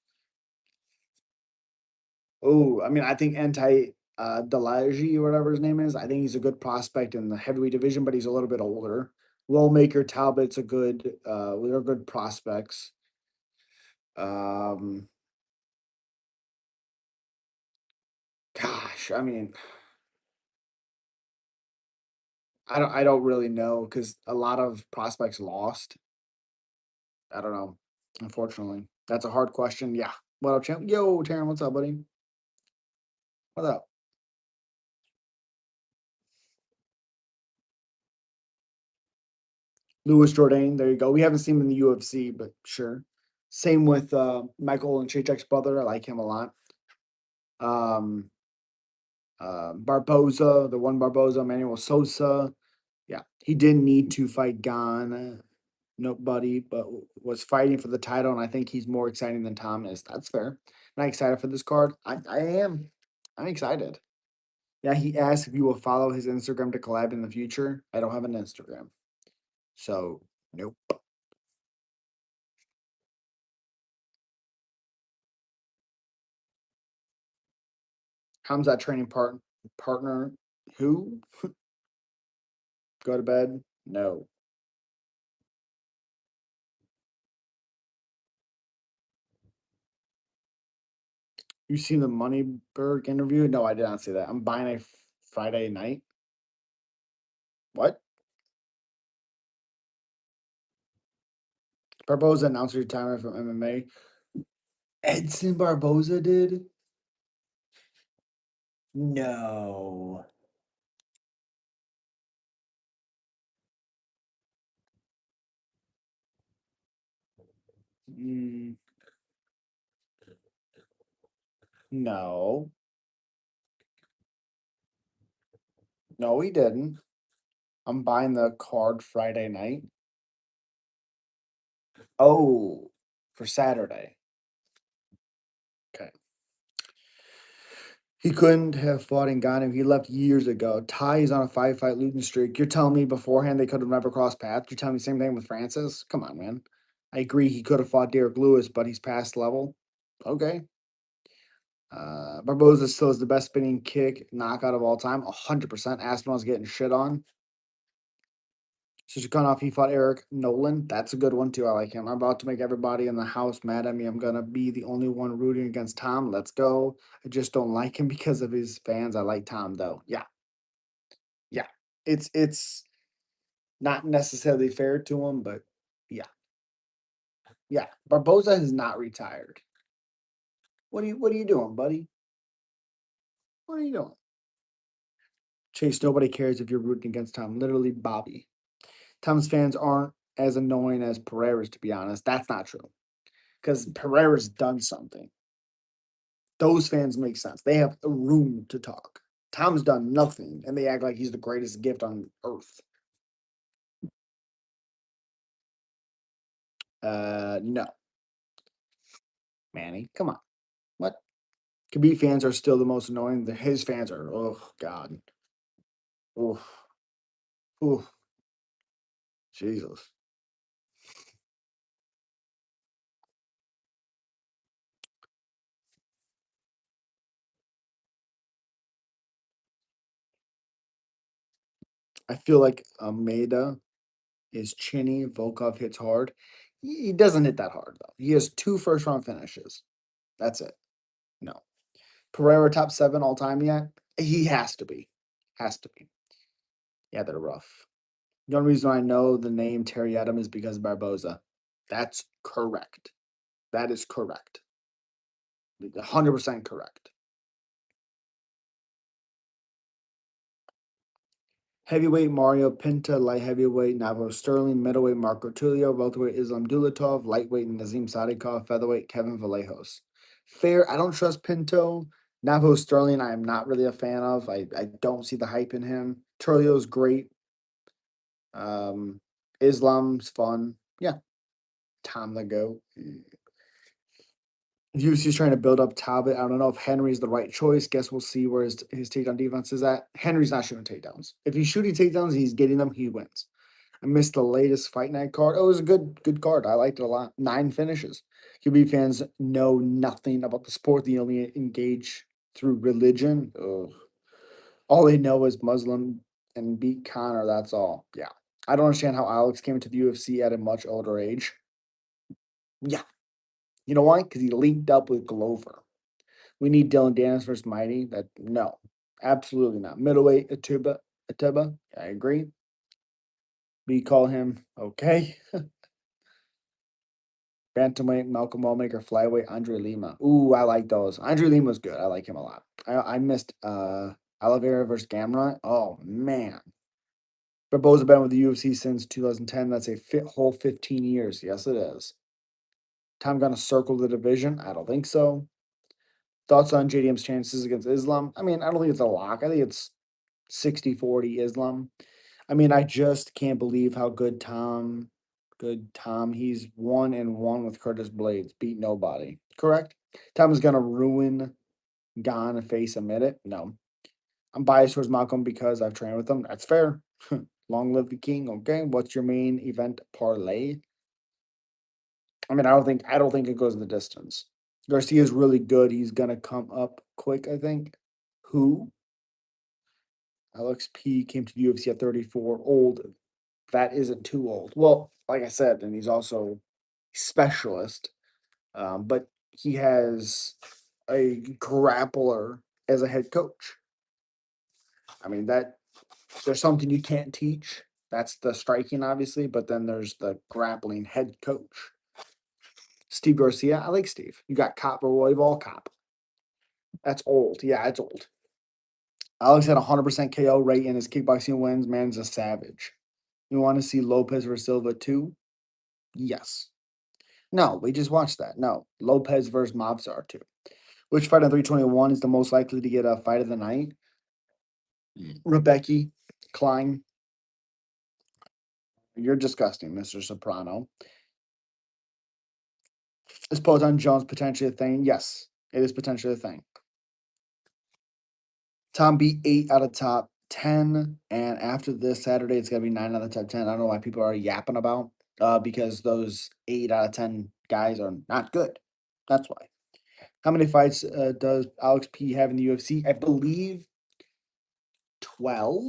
Oh, I mean, I think Anti Delagy or whatever his name is. I think he's a good prospect in the heavyweight division, but he's a little bit older. Lawmaker Talbot's a good. They're good prospects. Um, Gosh, I mean, I don't really know because a lot of prospects lost. I don't know. Unfortunately, that's a hard question. Yeah. What up, champ? Yo, Taryn, what's up, buddy? What up? Louis Jourdain. There you go. We haven't seen him in the UFC, but sure. Same with Michael and Chachek's brother. I like him a lot. Um, Barboza, the one Barboza, Manuel Sosa. Yeah, he didn't need to fight Gon, nobody, but was fighting for the title, and I think he's more exciting than Tom is. That's fair. Not excited for this card. I am. I'm excited. Yeah, he asked if you will follow his Instagram to collab in the future. I don't have an Instagram, so nope. How's that training partner? Who? Go to bed? No. You seen the Moneyberg interview? No, I did not see that. I'm buying a Friday night. What? Barboza announced retirement from MMA. Edson Barboza did? No. Mm, no. No, he didn't. I'm buying the card Friday night. Oh, for Saturday. Okay. He couldn't have fought and got him. He left years ago. Ty is on a 5 fight losing streak. You're telling me beforehand they could have never crossed paths? You're telling me the same thing with Francis? Come on, man. I agree he could have fought Derek Lewis, but he's past level. Okay. Barboza still is the best spinning kick knockout of all time. 100%. Aspinall's getting shit on. Shukanov, he fought Eric Nolan. That's a good one too. I like him. I'm about to make everybody in the house mad at me. I'm gonna be the only one rooting against Tom. Let's go. I just don't like him because of his fans. I like Tom though. Yeah, yeah. It's not necessarily fair to him, but yeah, yeah. Barboza is not retired. What are you doing, buddy? What are you doing? Chase, nobody cares if you're rooting against Tom. Literally, Bobby. Tom's fans aren't as annoying as Pereira's, to be honest. That's not true. Because Pereira's done something. Those fans make sense. They have a room to talk. Tom's done nothing, and they act like he's the greatest gift on earth. No, Manny, come on. What? Khabib fans are still the most annoying. His fans are. Oh God. Oh, oh, Jesus. I feel like Almeida is chinny. Volkov hits hard. He doesn't hit that hard though. He has 2 first round finishes. That's it. No. Pereira top 7 all time yet? He has to be. Has to be. Yeah, they're rough. The only reason I know the name Terry Adam is because of Barboza. That's correct. That is correct. 100% correct. Heavyweight Mario Pinta, light heavyweight Navo Sterling, middleweight Marco Tulio, welterweight Islam Dulatov, lightweight Nazim Sadikov, featherweight Kevin Vallejos. Fair. I don't trust Pinto. Navo Sterling, I am not really a fan of. I don't see the hype in him. Turlio's great. Islam's fun. Yeah. Time to go. UFC's trying to build up Talbot. I don't know if Henry's the right choice. Guess we'll see where his takedown defense is at. Henry's not shooting takedowns. If he's shooting takedowns, he's getting them, he wins. I missed the latest Fight Night card. Oh, it was a good card. I liked it a lot. 9 finishes. QB fans know nothing about the sport. They only engage through religion. Ugh. All they know is Muslim and beat Connor. That's all. Yeah. I don't understand how Alex came into the UFC at a much older age. Yeah. You know why? Because he linked up with Glover. We need Dylan Dennis versus Mighty. That no, absolutely not. Middleweight Atiba. I agree. We call him okay. Bantamweight Malcolm Wallmaker, flyweight Andre Lima. Ooh, I like those. Andre Lima's good. I like him a lot. I missed Oliveira versus Gamrot. Oh man. Barboza been with the UFC since 2010. That's a whole 15 years. Yes, it is. Time gonna circle the division? I don't think so. Thoughts on JDM's chances against Islam? I mean, I don't think it's a lock. I think it's 60-40 Islam. I mean, I just can't believe how good Tom. He's 1-1 with Curtis Blades, beat nobody. Correct? Tom is gonna ruin Gon and face admit it. No. I'm biased towards Malcolm because I've trained with him. That's fair. Long live the king. Okay. What's your main event parlay? I mean, I don't think it goes the distance. Garcia is really good. He's gonna come up quick, I think. Who? Alex P came to the UFC at 34. Old. That isn't too old. Well, like I said, and he's also specialist, but he has a grappler as a head coach. I mean, that there's something you can't teach. That's the striking, obviously, but then there's the grappling head coach. Steve Garcia, I like Steve. You got Cop Royval Cop. That's old. Yeah, it's old. Alex had a 100% KO rate in his kickboxing wins. Man's a savage. You want to see Lopez versus Silva too? Yes. No, we just watched that. No, Lopez versus Mobsar too. Which fight on 321 is the most likely to get a fight of the night? Rebecca Klein. You're disgusting, Mr. Soprano. Is Poton Jones potentially a thing? Yes, it is potentially a thing. Tom beat 8 out of top 10, and after this Saturday, it's gonna be 9 out of the top 10. I don't know why people are yapping about, because those 8 out of 10 guys are not good. That's why. How many fights does Alex P have in the UFC? I believe 12.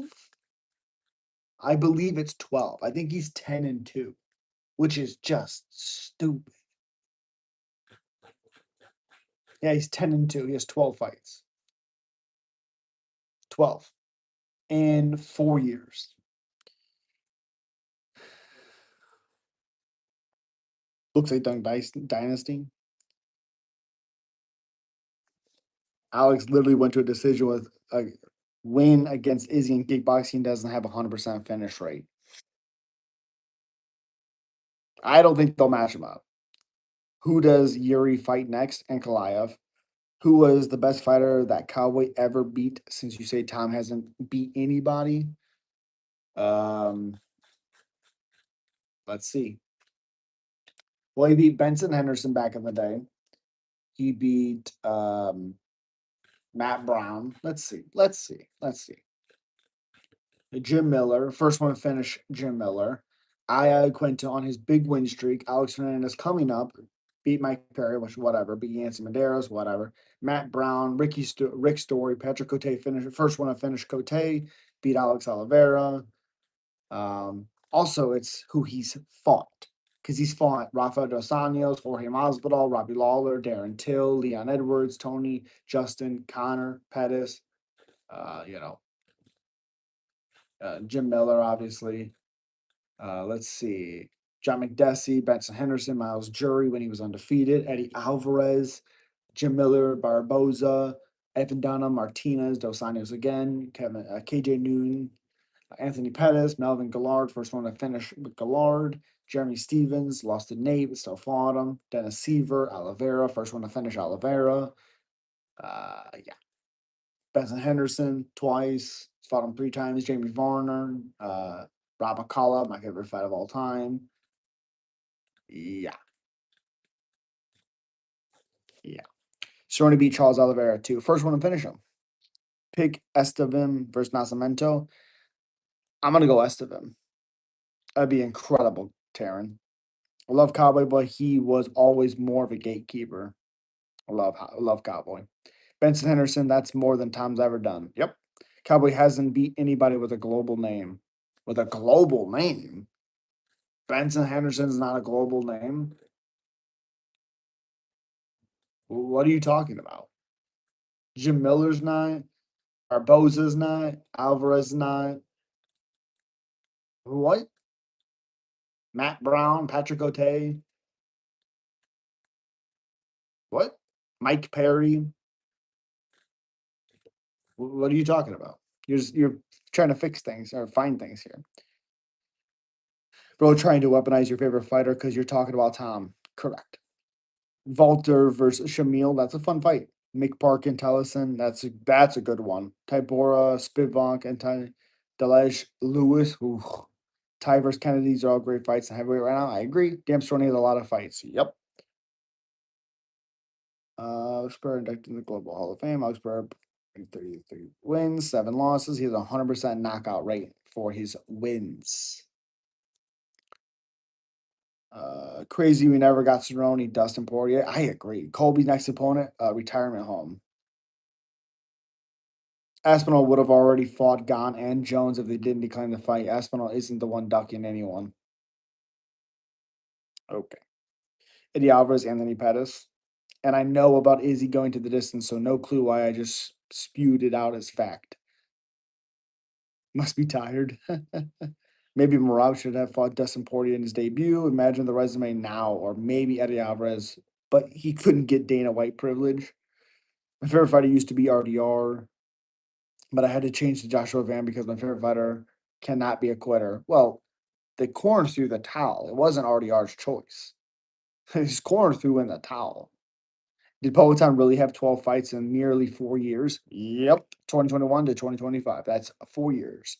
I believe it's 12. I think he's 10-2, which is just stupid. Yeah, he's 10-2. He has 12 fights. 12 in 4 years. Looks like Dunk Dynasty. Alex literally went to a decision with a win against Izzy in kickboxing, doesn't have a 100% finish rate. I don't think they'll match him up. Who does Yuri fight next? And Kalayev. Who was the best fighter that Cowboy ever beat? Since you say Tom hasn't beat anybody, um, let's see. Well, he beat Benson Henderson back in the day. He beat Matt Brown. Let's see. Jim Miller, first one to finish Jim Miller. Aya Quinta on his big win streak. Alex Hernandez coming up, beat Mike Perry, which whatever. Beat Yancy Medeiros, whatever. Matt Brown, Rick Story, Patrick Cote finished first one to finish Cote, beat Alex Oliveira. Also, it's who he's fought because he's fought Rafael Dos Anjos, Jorge Masvidal, Robbie Lawler, Darren Till, Leon Edwards, Tony, Justin, Connor, Pettis. You know, Jim Miller, obviously. Let's see. John McDessie, Benson Henderson, Miles Jury when he was undefeated, Eddie Alvarez, Jim Miller, Barboza, Evan Dunham, Martinez, Dos Anjos again, KJ Noon, Anthony Pettis, Melvin Gillard, first one to finish with Gillard, Jeremy Stevens, lost to Nate, but still fought him, Dennis Seaver, Oliveira, first one to finish Oliveira. Yeah. Benson Henderson twice, fought him 3 times, Jamie Varner, Rob McCullough, my favorite fight of all time. Yeah. Yeah. Cerrone beat Charles Oliveira too. First one to finish him. Pick Estevam versus Nascimento. I'm gonna go Estevam. That'd be incredible, Taryn. I love Cowboy, but he was always more of a gatekeeper. I love Cowboy. Benson Henderson, that's more than Tom's ever done. Yep. Cowboy hasn't beat anybody with a global name. With a global name? Benson Henderson's not a global name. What are you talking about? Jim Miller's not. Barboza's not. Alvarez not. What? Matt Brown, Patrick O'Tay. What? Mike Perry. What are you talking about? You're trying to fix things or find things here. Bro, trying to weaponize your favorite fighter because you're talking about Tom. Correct. Walter versus Shamil, that's a fun fight. Mick Park and Tellison, that's a good one. Tybora, Spivak, and Delej Lewis. Ooh. Ty versus Kennedy, these are all great fights in heavyweight right now. I agree. Damn Stroni has a lot of fights. Yep. Spur inducted in the Global Hall of Fame. Augsburg, 33 wins, 7 losses. He has a 100% knockout rate for his wins. Crazy we never got Cerrone, Dustin Poirier. I agree. Colby's next opponent, retirement home. Aspinall would have already fought Gane and Jones if they didn't decline the fight. Aspinall isn't the one ducking anyone. Okay. Eddie Alvarez, Anthony Pettis. And I know about Izzy going to the distance, so no clue why I just spewed it out as fact. Must be tired. Maybe Marab should have fought Dustin Poirier in his debut. Imagine the resume now, or maybe Eddie Alvarez, but he couldn't get Dana White privilege. My favorite fighter used to be RDR, but I had to change to Joshua Van because my favorite fighter cannot be a quitter. Well, the corner threw the towel. It wasn't RDR's choice. His corner threw in the towel. Did Poatan really have 12 fights in nearly 4 years? Yep. 2021 to 2025. That's 4 years.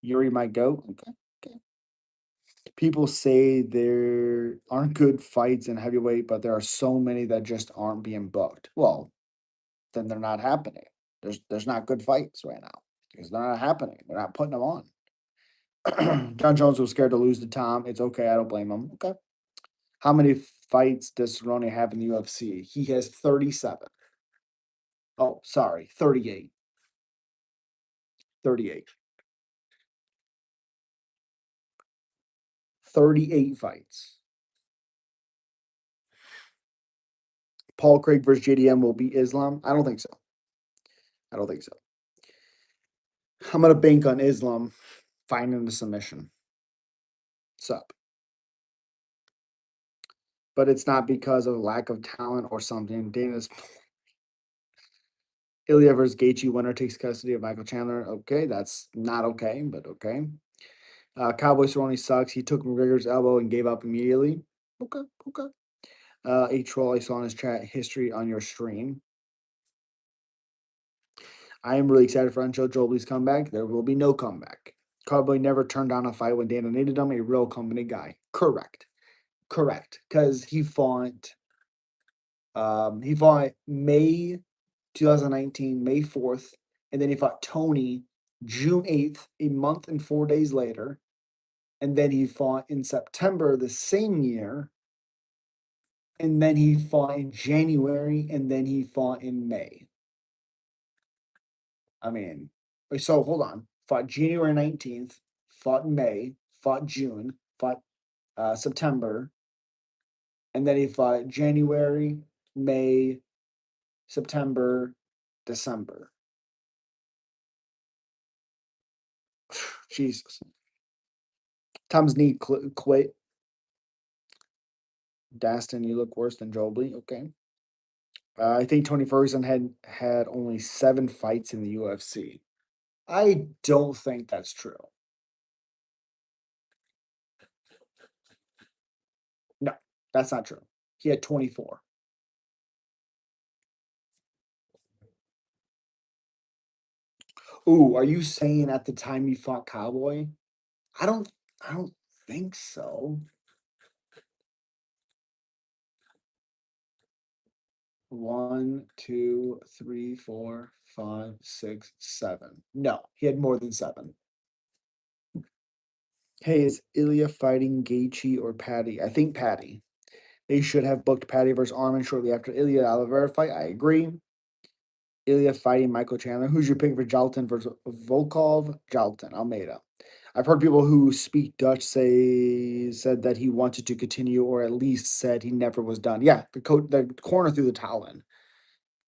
Yuri might go. Okay. Okay. People say there aren't good fights in heavyweight, but there are so many that just aren't being booked. Well, then they're not happening. There's not good fights right now because they're not happening. They're not putting them on. John Jones was scared to lose to Tom. It's okay. I don't blame him. Okay. How many fights does Cerrone have in the UFC? He has 37. Oh, sorry, 38. 38. 38 fights. Paul Craig versus JDM will beat Islam? I don't think so. I don't think so. I'm gonna bank on Islam finding the submission. Sup. But it's not because of lack of talent or something. Dana's Ilya versus Gaethje winner takes custody of Michael Chandler. Okay, that's not okay, but okay. Cowboy Cerrone sucks. He took McGregor's elbow and gave up immediately. Okay, okay. A troll I saw in his chat history on your stream. I am really excited for Ancho Jobly's comeback. There will be no comeback. Cowboy never turned down a fight when Dana needed him. A real company guy. Correct. Correct. Because he fought May 2019, May 4th, and then he fought Tony June 8th, a month and 4 days later. And then he fought in September the same year. And then he fought in January, and then he fought in May. I mean, so hold on. Fought January 19th, fought in May, fought June, fought September, and then he fought January, May, September, December. Jesus. Tom's knee quit. Dastin, you look worse than Jobley. Okay. I think Tony Ferguson had only 7 fights in the UFC. I don't think that's true. No, that's not true. He had 24. Ooh, are you saying at the time he fought Cowboy? I don't I don't think so. One, two, three, four, five, six, seven. No, he had more than 7. Hey, is Ilya fighting Gaethje or Patty? I think Patty. They should have booked Patty versus Armin shortly after Ilya Oliveira fight. I agree. Ilya fighting Michael Chandler. Who's your pick for Jalton versus Volkov? Jalton, Almeida. I've heard people who speak Dutch said that he wanted to continue, or at least said he never was done. Yeah, the corner threw the towel in.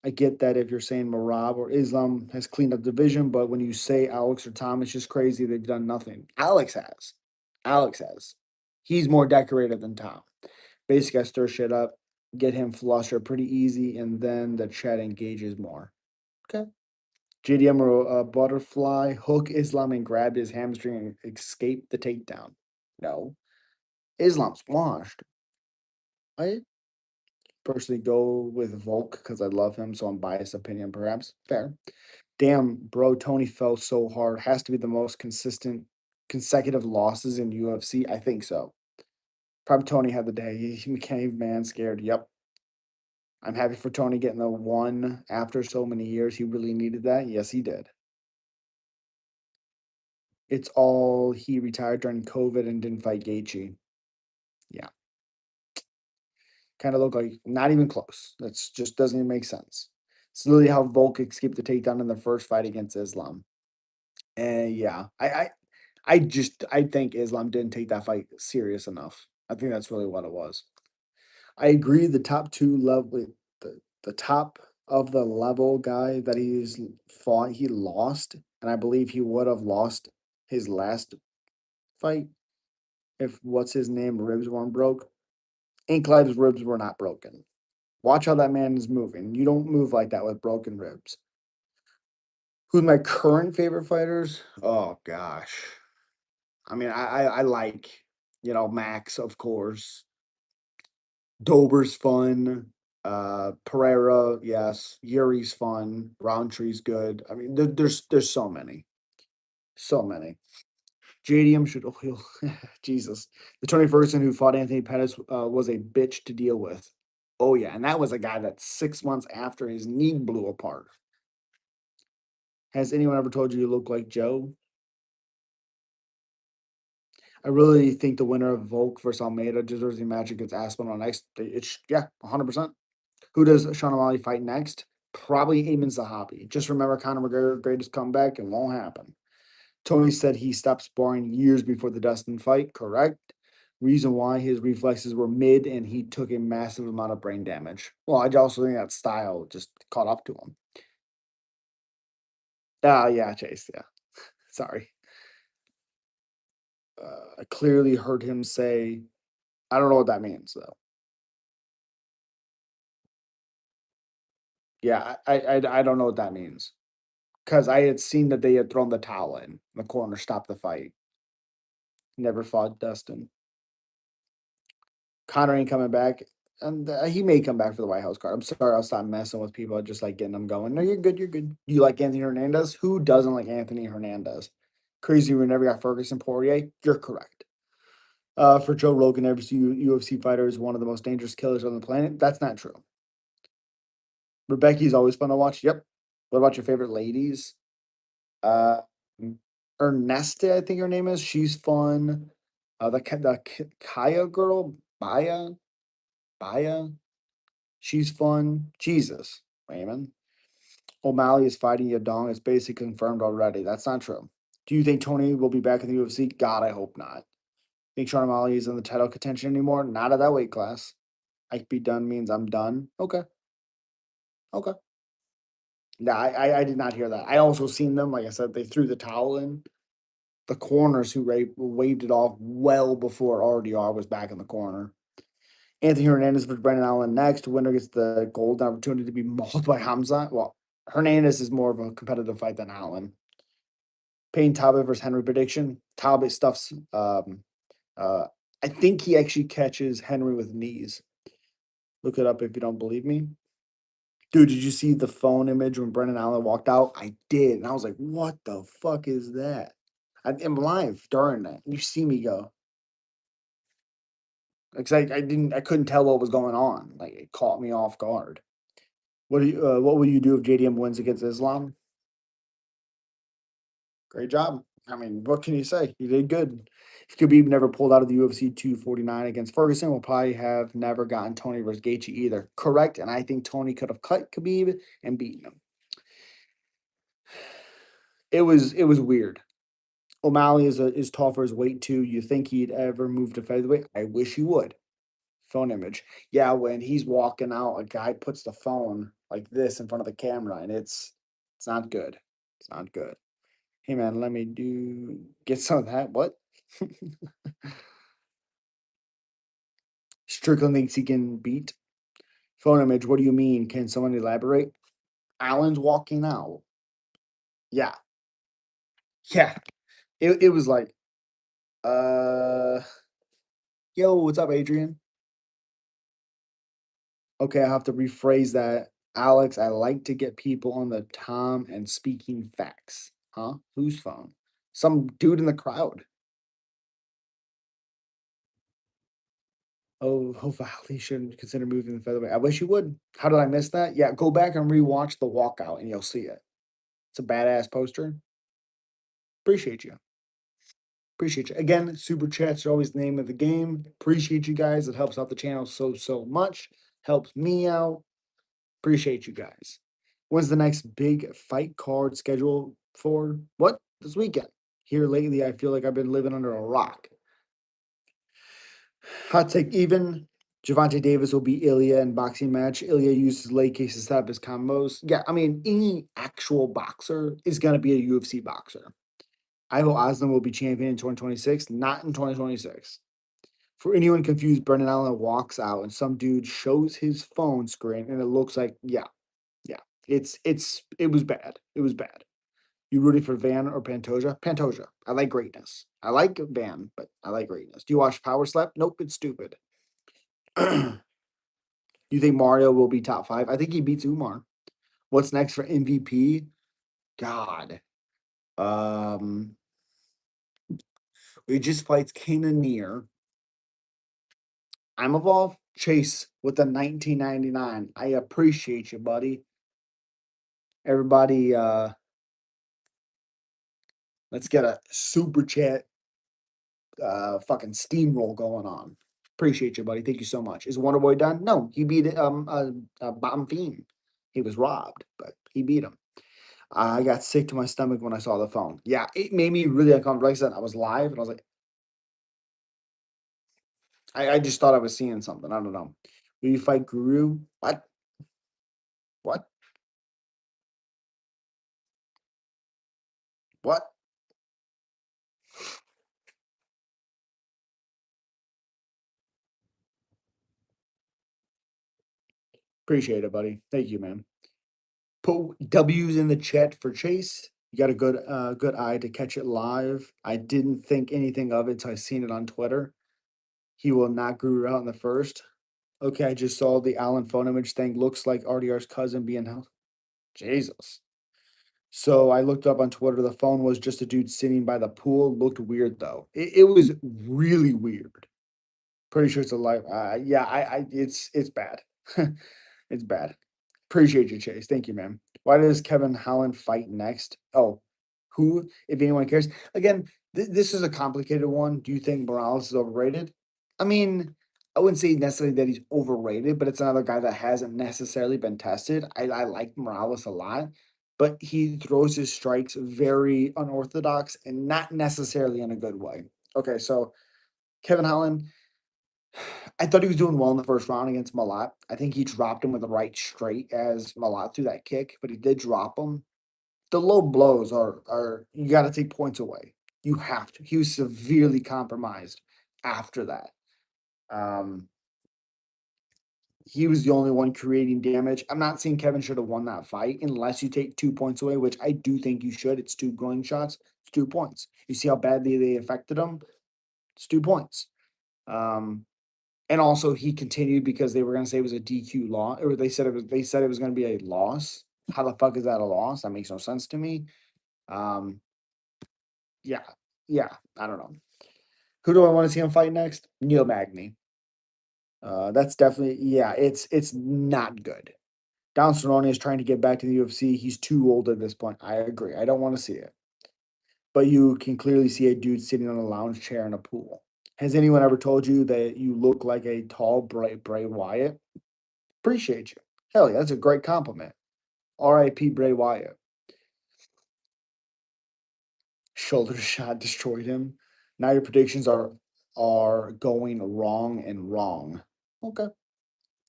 I get that if you're saying Marab or Islam has cleaned up division, but when you say Alex or Tom, it's just crazy they've done nothing. Alex has. Alex has. He's more decorated than Tom. Basically, I stir shit up, get him flustered pretty easy, and then the chat engages more. Okay. JDM butterfly hook Islam and grabbed his hamstring and escaped the takedown. No. Islam's washed. I personally go with Volk because I love him, so I'm biased opinion perhaps. Fair. Damn, bro, Tony fell so hard. Has to be the most consistent consecutive losses in UFC. I think so. Probably Tony had the day. He became man scared. Yep. I'm happy for Tony getting the one after so many years. He really needed that. Yes, he did. It's all he retired during COVID and didn't fight Gaethje. Yeah. Kind of look like not even close. That's just doesn't even make sense. It's literally how Volk escaped the takedown in the first fight against Islam. And yeah, I think Islam didn't take that fight serious enough. I think that's really what it was. I agree. The top two level, the top of the level guy that he's fought, he lost, and I believe he would have lost his last fight if what's his name ribs weren't broke. Anklav's ribs were not broken. Watch how that man is moving. You don't move like that with broken ribs. Who's my current favorite fighters? Oh gosh. I mean, I like, Max, of course. Dober's fun. Pereira, yes. Yuri's fun. Roundtree's good. I mean, there's so many. So many. JDM should he'll Jesus. The Tony Ferguson who fought Anthony Pettis was a bitch to deal with. Oh yeah, and that was a guy that 6 months after his knee blew apart. Has anyone ever told you you look like Joe? I really think the winner of Volk versus Almeida deserves the match against Aspen on next. It's yeah, 100%. Who does Sean O'Malley fight next? Probably Amin Zahabi. Just remember Conor McGregor greatest comeback. It won't happen. Tony said he stopped sparring years before the Dustin fight. Correct. Reason why his reflexes were mid and he took a massive amount of brain damage. Well, I also think that style just caught up to him. Ah, yeah, Chase. Yeah, sorry. I clearly heard him say, I don't know what that means though. Yeah, I don't know what that means because I had seen that they had thrown the towel in the corner, stopped the fight. Never fought Dustin. Connor ain't coming back, and he may come back for the White House card. I'm sorry, I'll stop messing with people. I just like getting them going. No, you're good. You're good. You like Anthony Hernandez? Who doesn't like Anthony Hernandez? Crazy, we never got Ferguson Poirier. You're correct. For Joe Rogan, every UFC fighter is one of the most dangerous killers on the planet. That's not true. Rebecca's always fun to watch. Yep. What about your favorite ladies? Uh, Ernesta, I think her name is. She's fun. Kaya girl, Baya. She's fun. Jesus, Raymond. O'Malley is fighting Yadong. It's basically confirmed already. That's not true. Do you think Tony will be back in the UFC? God, I hope not. Think Sean O'Malley is in the title contention anymore? Not at that weight class. I be done means I'm done. Okay. Okay. Yeah, I did not hear that. I also seen them. Like I said, they threw the towel in. The corners who waved it off well before RDR was back in the corner. Anthony Hernandez versus Brendan Allen next. Winner gets the golden opportunity to be mauled by Hamza. Well, Hernandez is more of a competitive fight than Allen. Payne Talbot versus Henry prediction. Talbot stuffs. I think he actually catches Henry with knees. Look it up if you don't believe me. Dude, did you see the phone image when Brendan Allen walked out? I did. And I was like, what the fuck is that? I'm live during that. You see me go. Because I couldn't tell what was going on. Like it caught me off guard. What will you do if JDM wins against Islam? Great job. I mean, what can you say? He did good. If Khabib never pulled out of the UFC 249 against Ferguson, we'll probably have never gotten Tony versus Gaethje either. Correct, and I think Tony could have cut Khabib and beaten him. It was weird. O'Malley is tall for his weight too. You think he'd ever move to featherweight? I wish he would. Phone image. Yeah, when he's walking out, a guy puts the phone like this in front of the camera, and it's not good. It's not good. Hey man, let me get some of that. What? Strickland thinks he can beat. Phone image. What do you mean? Can someone elaborate? Allen's walking out. Yeah, yeah. It was like, uh, yo, what's up, Adrian? Okay, I have to rephrase that. Alex, I like to get people on the tom and speaking facts. Huh? Whose phone? Some dude in the crowd. Oh, Valley shouldn't consider moving the featherweight. I wish you would. How did I miss that? Yeah, go back and rewatch the walkout and you'll see it. It's a badass poster. Appreciate you. Appreciate you. Again, super chats are always the name of the game. Appreciate you guys. It helps out the channel so much. Helps me out. Appreciate you guys. When's the next big fight card scheduled for? What? This weekend. Here lately, I feel like I've been living under a rock. Hot take even. Javante Davis will beat Ilya in boxing match. Ilya uses leg kicks to set up his combos. Yeah, I mean, any actual boxer is going to be a UFC boxer. Ivo Osland will be champion in 2026, not in 2026. For anyone confused, Brendan Allen walks out and some dude shows his phone screen and it looks like, yeah, yeah. It was bad. It was bad. You rooting for Van or Pantoja? Pantoja. I like greatness. I like Van, but I like greatness. Do you watch Power Slap? Nope, it's stupid. You think Mario will be top five? I think he beats Umar. What's next for MVP? God. Um, we just fights Cannonier. I'm evolved. Chase with the 1999. I appreciate you, buddy. Everybody, let's get a super chat fucking steamroll going on. Appreciate you, buddy. Thank you so much. Is Wonderboy done? No, he beat a Bottom Fiend. He was robbed, but he beat him. I got sick to my stomach when I saw the phone. Yeah, it made me really uncomfortable. Like I said, I was live and I was like, I just thought I was seeing something. I don't know. Will you fight Guru? What? What? What? Appreciate it, buddy. Thank you, man. Put W's in the chat for Chase. You got a good eye to catch it live. I didn't think anything of it until I seen it on Twitter. He will not Guru out in the first. Okay, I just saw the Allen phone image thing. Looks like RDR's cousin being held. Jesus. So I looked up on Twitter. The phone was just a dude sitting by the pool. Looked weird though. It was really weird. Pretty sure it's a live. Yeah, it's bad. It's bad. Appreciate you, Chase. Thank you, man. Why does Kevin Holland fight next? Oh, who, if anyone cares? Again, this is a complicated one. Do you think Morales is overrated? I mean, I wouldn't say necessarily that he's overrated, but it's another guy that hasn't necessarily been tested. I like Morales a lot, but he throws his strikes very unorthodox and not necessarily in a good way. Okay, so Kevin Holland, I thought he was doing well in the first round against Malat. I think he dropped him with the right straight as Malat threw that kick, but he did drop him. The low blows are you got to take points away. You have to. He was severely compromised after that. Um, he was the only one creating damage. I'm not saying Kevin should have won that fight unless you take 2 points away, which I do think you should. It's two groin shots. It's 2 points. You see how badly they affected him. It's 2 points. Um, And also he continued because they were gonna say it was a DQ law, or they said it was gonna be a loss. How the fuck is that a loss? That makes no sense to me. Um, yeah, yeah, I don't know. Who do I want to see him fight next? Neil Magny. That's definitely yeah. It's not good. Don Cerrone is trying to get back to the UFC. He's too old at this point. I agree. I don't want to see it. but you can clearly see a dude sitting on a lounge chair in a pool. Has anyone ever told you that you look like a tall, bright Bray Wyatt? Appreciate you. Hell yeah, that's a great compliment. R.I.P. Bray Wyatt. Shoulder shot destroyed him. Now your predictions are going wrong and wrong. Okay,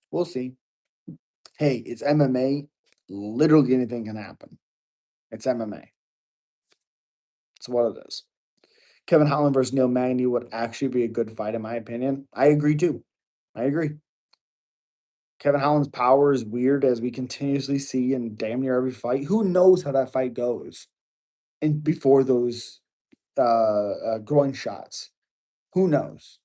we'll see. Hey, it's MMA. Literally anything can happen. It's MMA. It's what it is. Kevin Holland versus Neil Magny would actually be a good fight, in my opinion. I agree too. I agree. Kevin Holland's power is weird, as we continuously see in damn near every fight. Who knows how that fight goes? And before those groin shots, who knows?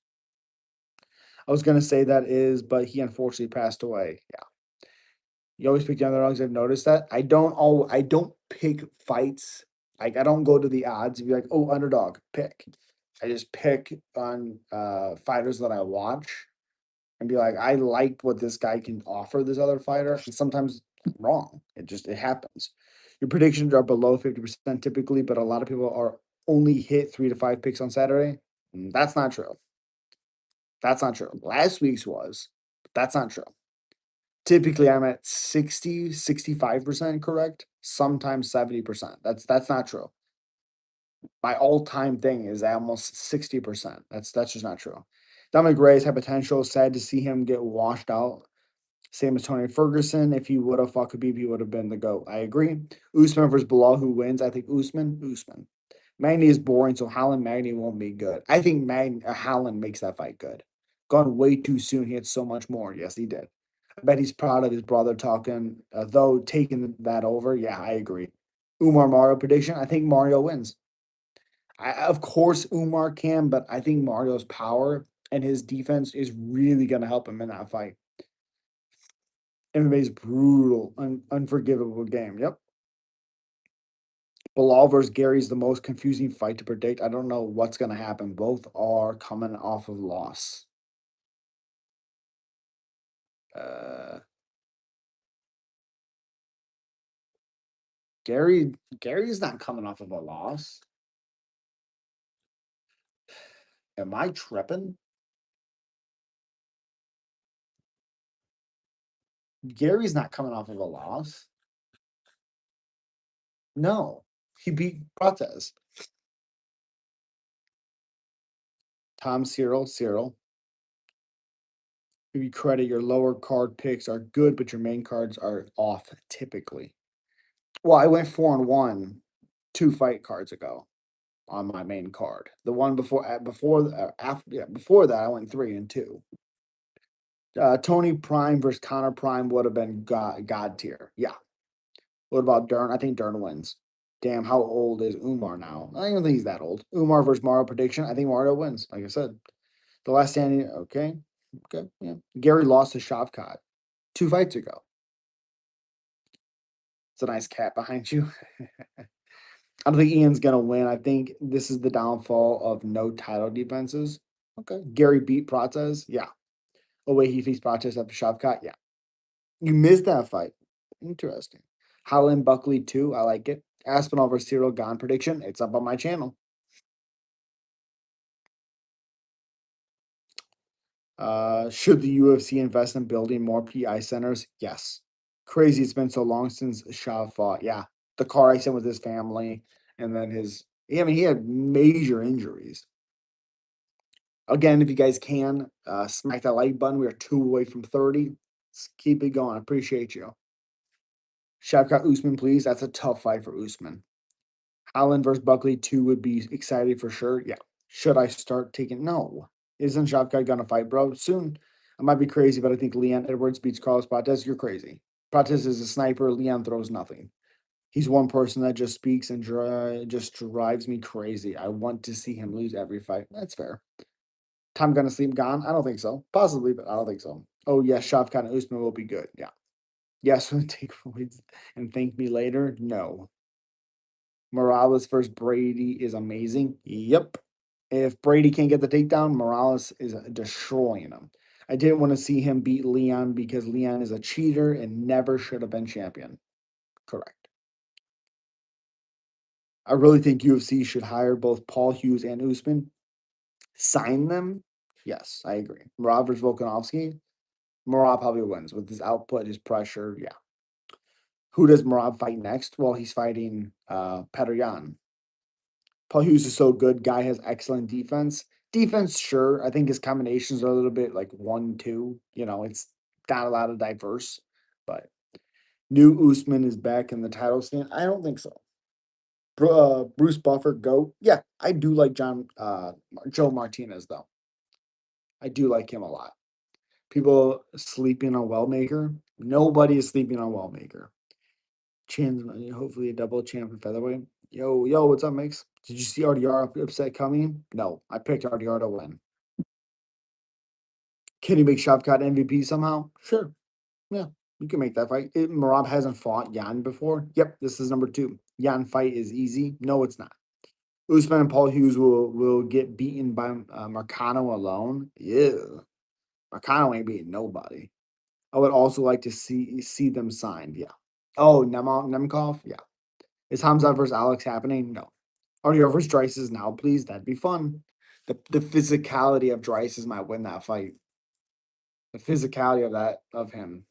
I was gonna say that is, but he unfortunately passed away. Yeah, you always pick the underdogs. I've noticed that. I don't pick fights. Like, I don't go to the odds and be like, oh, underdog, pick. I just pick on fighters that I watch and be like, I like what this guy can offer this other fighter. And sometimes I'm wrong. It happens. Your predictions are below 50% typically, but a lot of people are only hit 3 to 5 picks on Saturday. That's not true. That's not true. Last week's was, but that's not true. Typically I'm at 65% correct, sometimes 70%. That's not true. My all-time thing is almost 60%. That's just not true. Dominic Reyes had potential. Sad to see him get washed out. Same as Tony Ferguson. If he would have fought Khabib, he would have been the GOAT. I agree. Usman versus Bilal, who wins? I think Usman. Magny is boring, so Holland Magny won't be good. I think Holland makes that fight good. Gone way too soon. He had so much more. Yes, he did. I bet he's proud of his brother talking, though taking that over. Yeah, I agree. Umar Mario prediction. I think Mario wins. Of course, Umar can, but I think Mario's power and his defense is really going to help him in that fight. MMA is brutal, unforgivable game. Yep. Bilal versus Gary is the most confusing fight to predict. I don't know what's going to happen. Both are coming off of loss. Uh, Gary's not coming off of a loss. Am I tripping? Gary's not coming off of a loss. No, he beat Protez. Tom Cyril. Give you credit, your lower card picks are good, but your main cards are off typically. Well, I went 4-1 2 fight cards ago on my main card. The one before that I went 3-2. Tony Prime versus Connor Prime would have been god tier. Yeah. What about Dern? I think Dern wins. Damn, how old is Umar now? I don't think he's that old. Umar versus Mario prediction. I think Mario wins. Like I said, the last standing. Okay, yeah. Gary lost to Shavkat 2 fights ago. It's a nice cat behind you. I don't think Ian's gonna win. I think this is the downfall of no title defenses. Okay. Gary beat Prates. Yeah. Oh wait, he faced Prates after Shavkat. Yeah. You missed that fight. Interesting. Holland Buckley too. I like it. Aspinall versus Cyril Gone prediction. It's up on my channel. Should the UFC invest in building more PI centers? Yes. Crazy. It's been so long since Shaw fought. Yeah. The car accident with his family, and then he had major injuries. Again, if you guys can, smack that like button. We are 2 away from 30. Let's keep it going. Appreciate you. Shavkat Usman, please. That's a tough fight for Usman. Holland versus Buckley 2 would be exciting for sure. Yeah. Should I start taking? No. Isn't Shavkat gonna fight, bro? Soon. I might be crazy, but I think Leon Edwards beats Carlos Prates. You're crazy. Prates is a sniper. Leon throws nothing. He's one person that just speaks and just drives me crazy. I want to see him lose every fight. That's fair. Time gonna sleep gone? I don't think so. Possibly, but I don't think so. Oh yes, Shavkat and Usman will be good. Yeah. Yes, take points and thank me later. No. Morales versus Brady is amazing. Yep. If Brady can't get the takedown, Morales is destroying him. I didn't want to see him beat Leon because Leon is a cheater and never should have been champion. Correct. I really think UFC should hire both Paul Hughes and Usman. Sign them. Yes, I agree. Merab versus Volkanovski. Merab probably wins with his output, his pressure. Yeah. Who does Merab fight next? Well, he's fighting Petr Yan. Paul Hughes is so good. Guy has excellent defense. Defense, sure. I think his combinations are a little bit like 1-2. It's not a lot of diverse. But new Usman is back in the title stand. I don't think so. Bruce Buffer, GOAT. Yeah, I do like Joe Martinez though. I do like him a lot. People sleeping on Wellmaker. Nobody is sleeping on Wellmaker. Chan's hopefully a double champ in featherweight. Yo, what's up, Mix? Did you see RDR upset coming? No, I picked RDR to win. Can you make Shavkat MVP somehow? Sure. Yeah, you can make that fight. Marab hasn't fought Yan before. Yep, this is number 2. Yan fight is easy. No, it's not. Usman and Paul Hughes will get beaten by Marcano alone. Yeah, Marcano ain't beating nobody. I would also like to see them signed. Yeah. Oh, Nemkov. Yeah. Is Hamza versus Alex happening? No. Are you versus Dryces now, please? That'd be fun. The physicality of Dryces might win that fight. The physicality of him.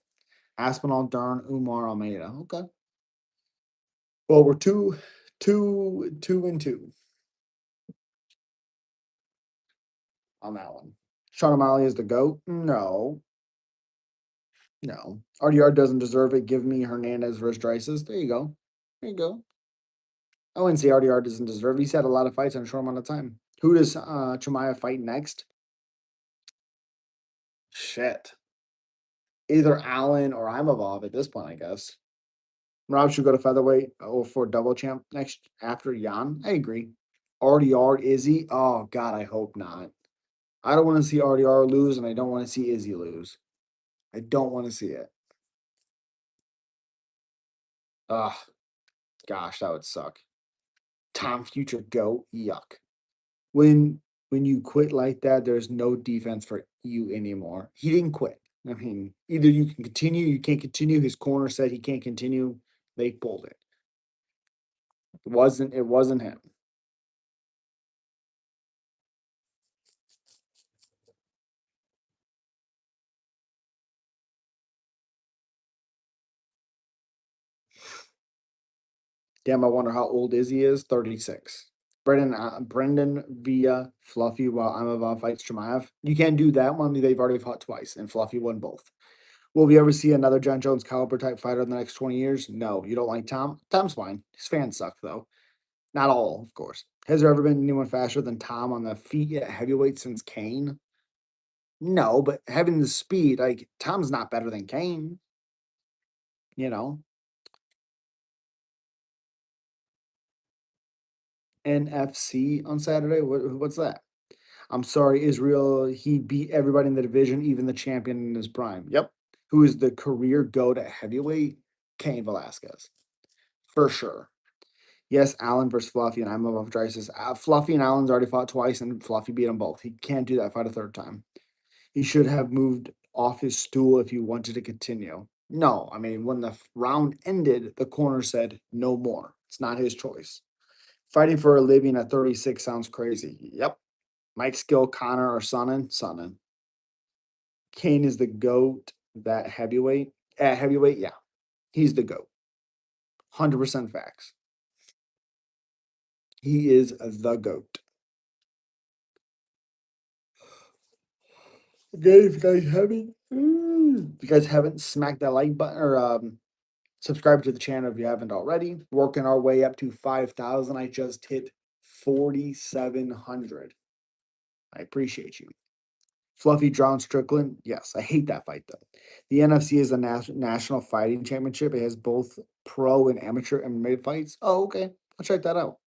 Aspinall, Dern, Umar, Almeida. Okay. Well, we're two and two on that one. Sean O'Malley is the GOAT? No. No. RDR doesn't deserve it. Give me Hernandez versus Dryces. There you go. There you go. I wouldn't say RDR doesn't deserve it. He's had a lot of fights in a short amount of time. Who does Chimaev fight next? Shit. Either Allen or Imavov at this point, I guess. Rob should go to featherweight or for double champ next after Jan. I agree. RDR Izzy. Oh God, I hope not. I don't want to see RDR lose, and I don't want to see Izzy lose. I don't want to see it. Ugh, gosh, that would suck. Tom Future go yuck. When when you quit like that, there's no defense for you anymore. He didn't quit. I mean, either you can continue, you can't continue. His corner said he can't continue. They pulled it. It wasn't him. Damn, I wonder how old Izzy is. 36. Brendan via Fluffy while Imavov fights Chimaev. You can't do that one. They've already fought twice, and Fluffy won both. Will we ever see another John Jones caliber type fighter in the next 20 years? No. You don't like Tom? Tom's fine. His fans suck, though. Not all, of course. Has there ever been anyone faster than Tom on the feet at heavyweight since Kane? No, but having the speed, like, Tom's not better than Kane, you know? NFC on Saturday? What's that? I'm sorry, Israel. He beat everybody in the division, even the champion in his prime. Yep. Who is the career GOAT at heavyweight? Cain Velasquez. For sure. Yes, Allen versus Fluffy, and I'm above Dryces. Fluffy and Allen's already fought twice, and Fluffy beat them both. He can't do that fight a third time. He should have moved off his stool if he wanted to continue. No, I mean, when the round ended, the corner said no more. It's not his choice. Fighting for a living at 36 sounds crazy. Yep. Mike Skill, Connor, or Sonnen? Sonnen. Kane is the GOAT that heavyweight. At heavyweight, yeah. He's the GOAT. 100% facts. He is the GOAT. Okay, if you guys haven't smacked that like button or subscribe to the channel if you haven't already. Working our way up to 5,000. I just hit 4,700. I appreciate you. Fluffy John Strickland. Yes, I hate that fight though. The NFC is a national fighting championship. It has both pro and amateur MMA fights. Oh, okay. I'll check that out.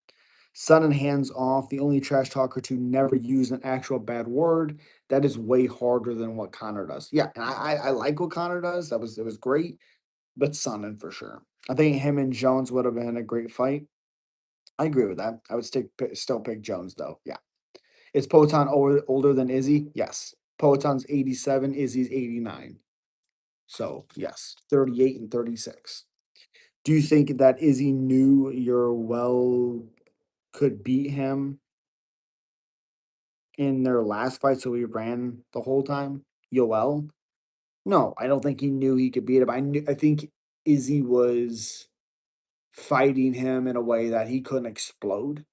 Sun and hands off. The only trash talker to never use an actual bad word. That is way harder than what Connor does. Yeah, and I like what Connor does. It was great, but Sonnen for sure. I think him and Jones would have been a great fight. I agree with that. I would still pick Jones though. Yeah. Is Poton older than Izzy? Yes. Poton's 87, Izzy's 89. So, yes, 38 and 36. Do you think that Izzy knew your could beat him in their last fight, so he ran the whole time? Yoel? No, I don't think he knew he could beat him. I think Izzy was fighting him in a way that he couldn't explode.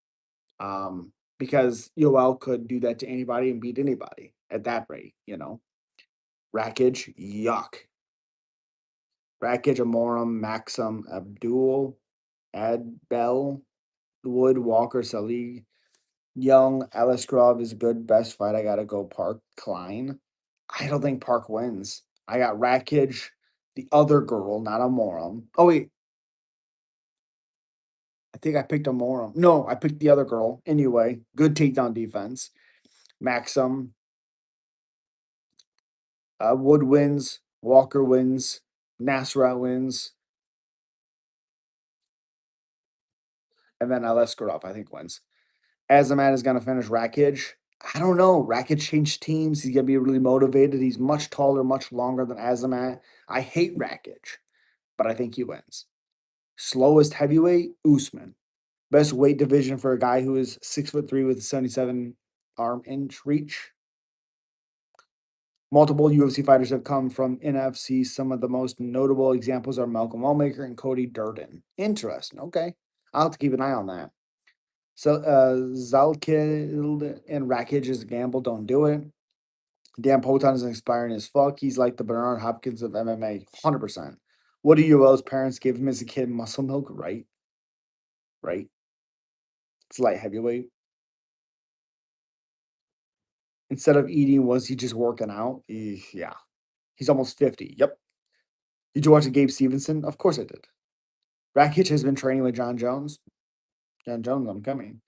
Because Yoel could do that to anybody and beat anybody at that rate. Rakic, yuck. Rakic, Amorim, Maxim, Abdul, Adbel, Wood, Walker, Salig, Young, Aliskrov is a good. Best fight. I gotta go Park. Klein. I don't think Park wins. I got Rakic, the other girl, not Amorim. Oh wait, I think I picked Amorim. No, I picked the other girl. Anyway, good takedown defense. Maxim, Wood wins. Walker wins. Nasrat wins. And then Aliskerov, I think, wins. Azamat is going to finish Rakic. I don't know. Rakic changed teams. He's going to be really motivated. He's much taller, much longer than Azamat. I hate Rakic, but I think he wins. Slowest heavyweight, Usman. Best weight division for a guy who is 6'3" with a 77 arm inch reach. Multiple UFC fighters have come from NFC. Some of the most notable examples are Malcolm Wellmaker and Cody Durden. Interesting. Okay. I'll have to keep an eye on that. So Zalkild and Rakic is a gamble. Don't do it. Dan Poton is inspiring as fuck. He's like the Bernard Hopkins of MMA, 100%. What do Yoel's parents give him as a kid? Muscle milk, right? Right. It's light heavyweight. Instead of eating, was he just working out? Yeah. He's almost 50. Yep. Did you watch the Gabe Stevenson? Of course I did. Rakic has been training with John Jones. John Jones, I'm coming.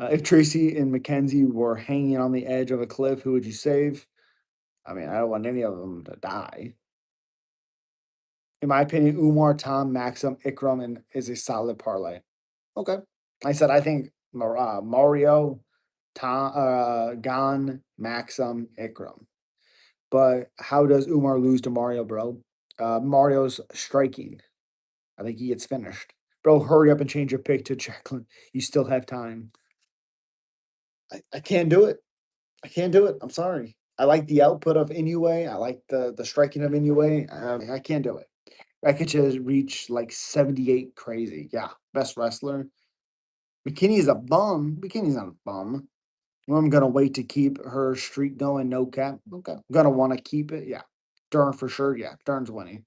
If Tracy and Mackenzie were hanging on the edge of a cliff, who would you save? I mean, I don't want any of them to die. In my opinion, Umar, Tom, Maxim, Ikram, and is a solid parlay. Okay. I said I think Mario, Tom, Gan, Maxim, Ikram. But how does Umar lose to Mario, bro? Mario's striking. I think he gets finished. Bro, hurry up and change your pick to Jacqueline. You still have time. I can't do it. I can't do it. I'm sorry. I like the output of Inoue. I like the striking of Inoue. I can't do it. Rakic has reached like 78 crazy. Yeah. Best wrestler. McKinney's a bum. McKinney's not a bum. I'm gonna wait to keep her streak going, no cap. Okay. I'm gonna want to keep it. Yeah. Dern for sure. Yeah. Dern's winning.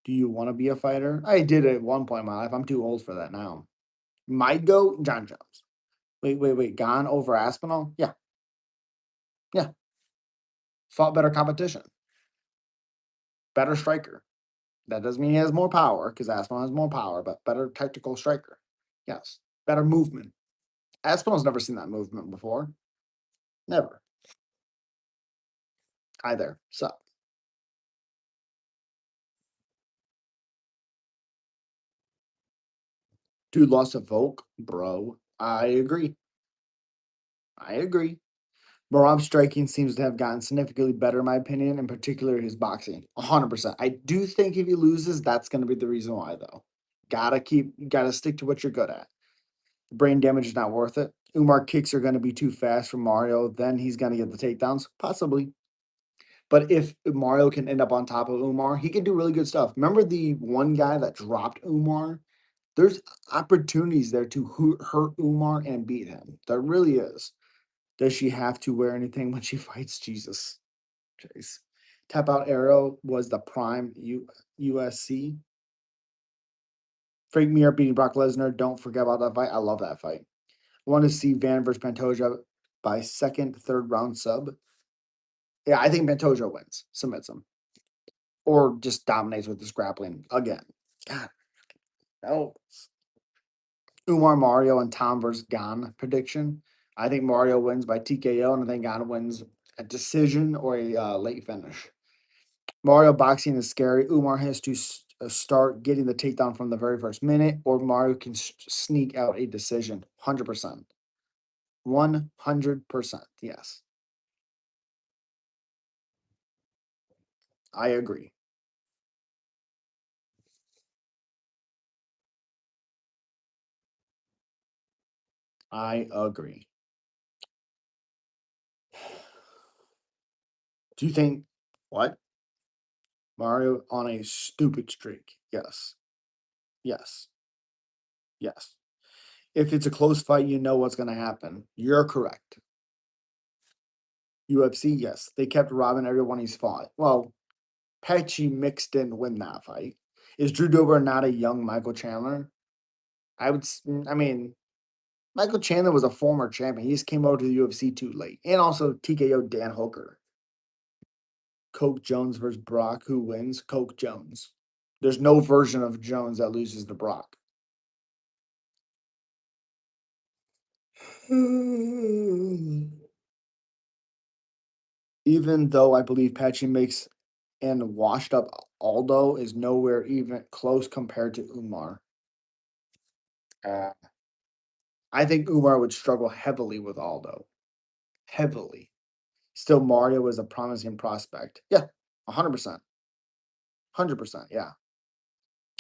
Do you want to be a fighter? I did it at one point in my life. I'm too old for that now. Might go John Jones. Wait. Gone over Aspinall? Yeah. Yeah. Fought better competition. Better striker. That doesn't mean he has more power because Aspinall has more power, but better tactical striker. Yes. Better movement. Aspinall's never seen that movement before. Never. Either. So, dude lost a Volk, bro. I agree. I agree. Marab's striking seems to have gotten significantly better, in my opinion, in particular his boxing. 100%. I do think if he loses, that's going to be the reason why, though. Gotta stick to what you're good at. Brain damage is not worth it. Umar kicks are going to be too fast for Mario. Then he's going to get the takedowns, possibly. But if Mario can end up on top of Umar, he can do really good stuff. Remember the one guy that dropped Umar? There's opportunities there to hurt Umar and beat him. There really is. Does she have to wear anything when she fights? Jesus. Jeez. Tap out arrow was the prime USC. Frank Mir beating Brock Lesnar. Don't forget about that fight. I love that fight. I want to see Van versus Pantoja by second, third round sub. Yeah, I think Pantoja wins, submits him, or just dominates with his grappling again. God, no. Umar, Mario, and Tom versus Gan prediction. I think Mario wins by TKO, and I think Gan wins a decision or a late finish. Mario boxing is scary. Umar has to start getting the takedown from the very first minute, or Mario can sneak out a decision. 100%. 100%. Yes, I agree. I agree. Do you think what? Mario on a stupid streak? Yes. Yes. Yes. If it's a close fight, you know what's gonna happen. You're correct. UFC, yes. They kept robbing everyone he's fought. Well, Pesci Mix didn't win that fight. Is Drew Dober not a young Michael Chandler? I mean, Michael Chandler was a former champion. He just came over to the UFC too late. And also TKO Dan Hooker. Coke Jones versus Brock. Who wins? Coke Jones. There's no version of Jones that loses to Brock. Even though I believe Patchy makes and washed up Aldo is nowhere even close compared to Umar. Uh, I think Umar would struggle heavily with Aldo. Heavily. Still, Mario is a promising prospect. Yeah, 100%. 100%. Yeah.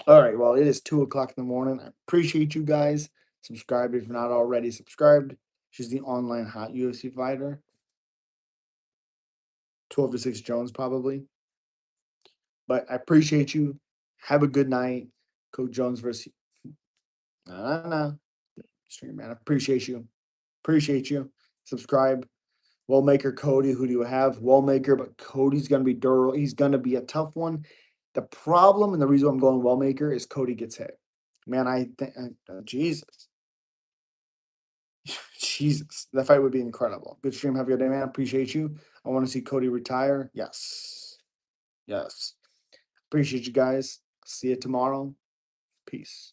All right. Well, it is 2 o'clock in the morning. I appreciate you guys. Subscribe if you're not already subscribed. She's the online hot UFC fighter. 12 to 6 Jones, probably. But I appreciate you. Have a good night. Coach Jones versus. Nah. Stream, man. I appreciate you. Appreciate you. Subscribe. Wellmaker Cody. Who do you have? Wellmaker, but Cody's gonna be durable. He's gonna be a tough one. The problem and the reason I'm going Wellmaker is Cody gets hit. Man, I think Jesus. Jesus. That fight would be incredible. Good stream. Have a good day, man. Appreciate you. I want to see Cody retire. Yes. Yes. Appreciate you guys. See you tomorrow. Peace.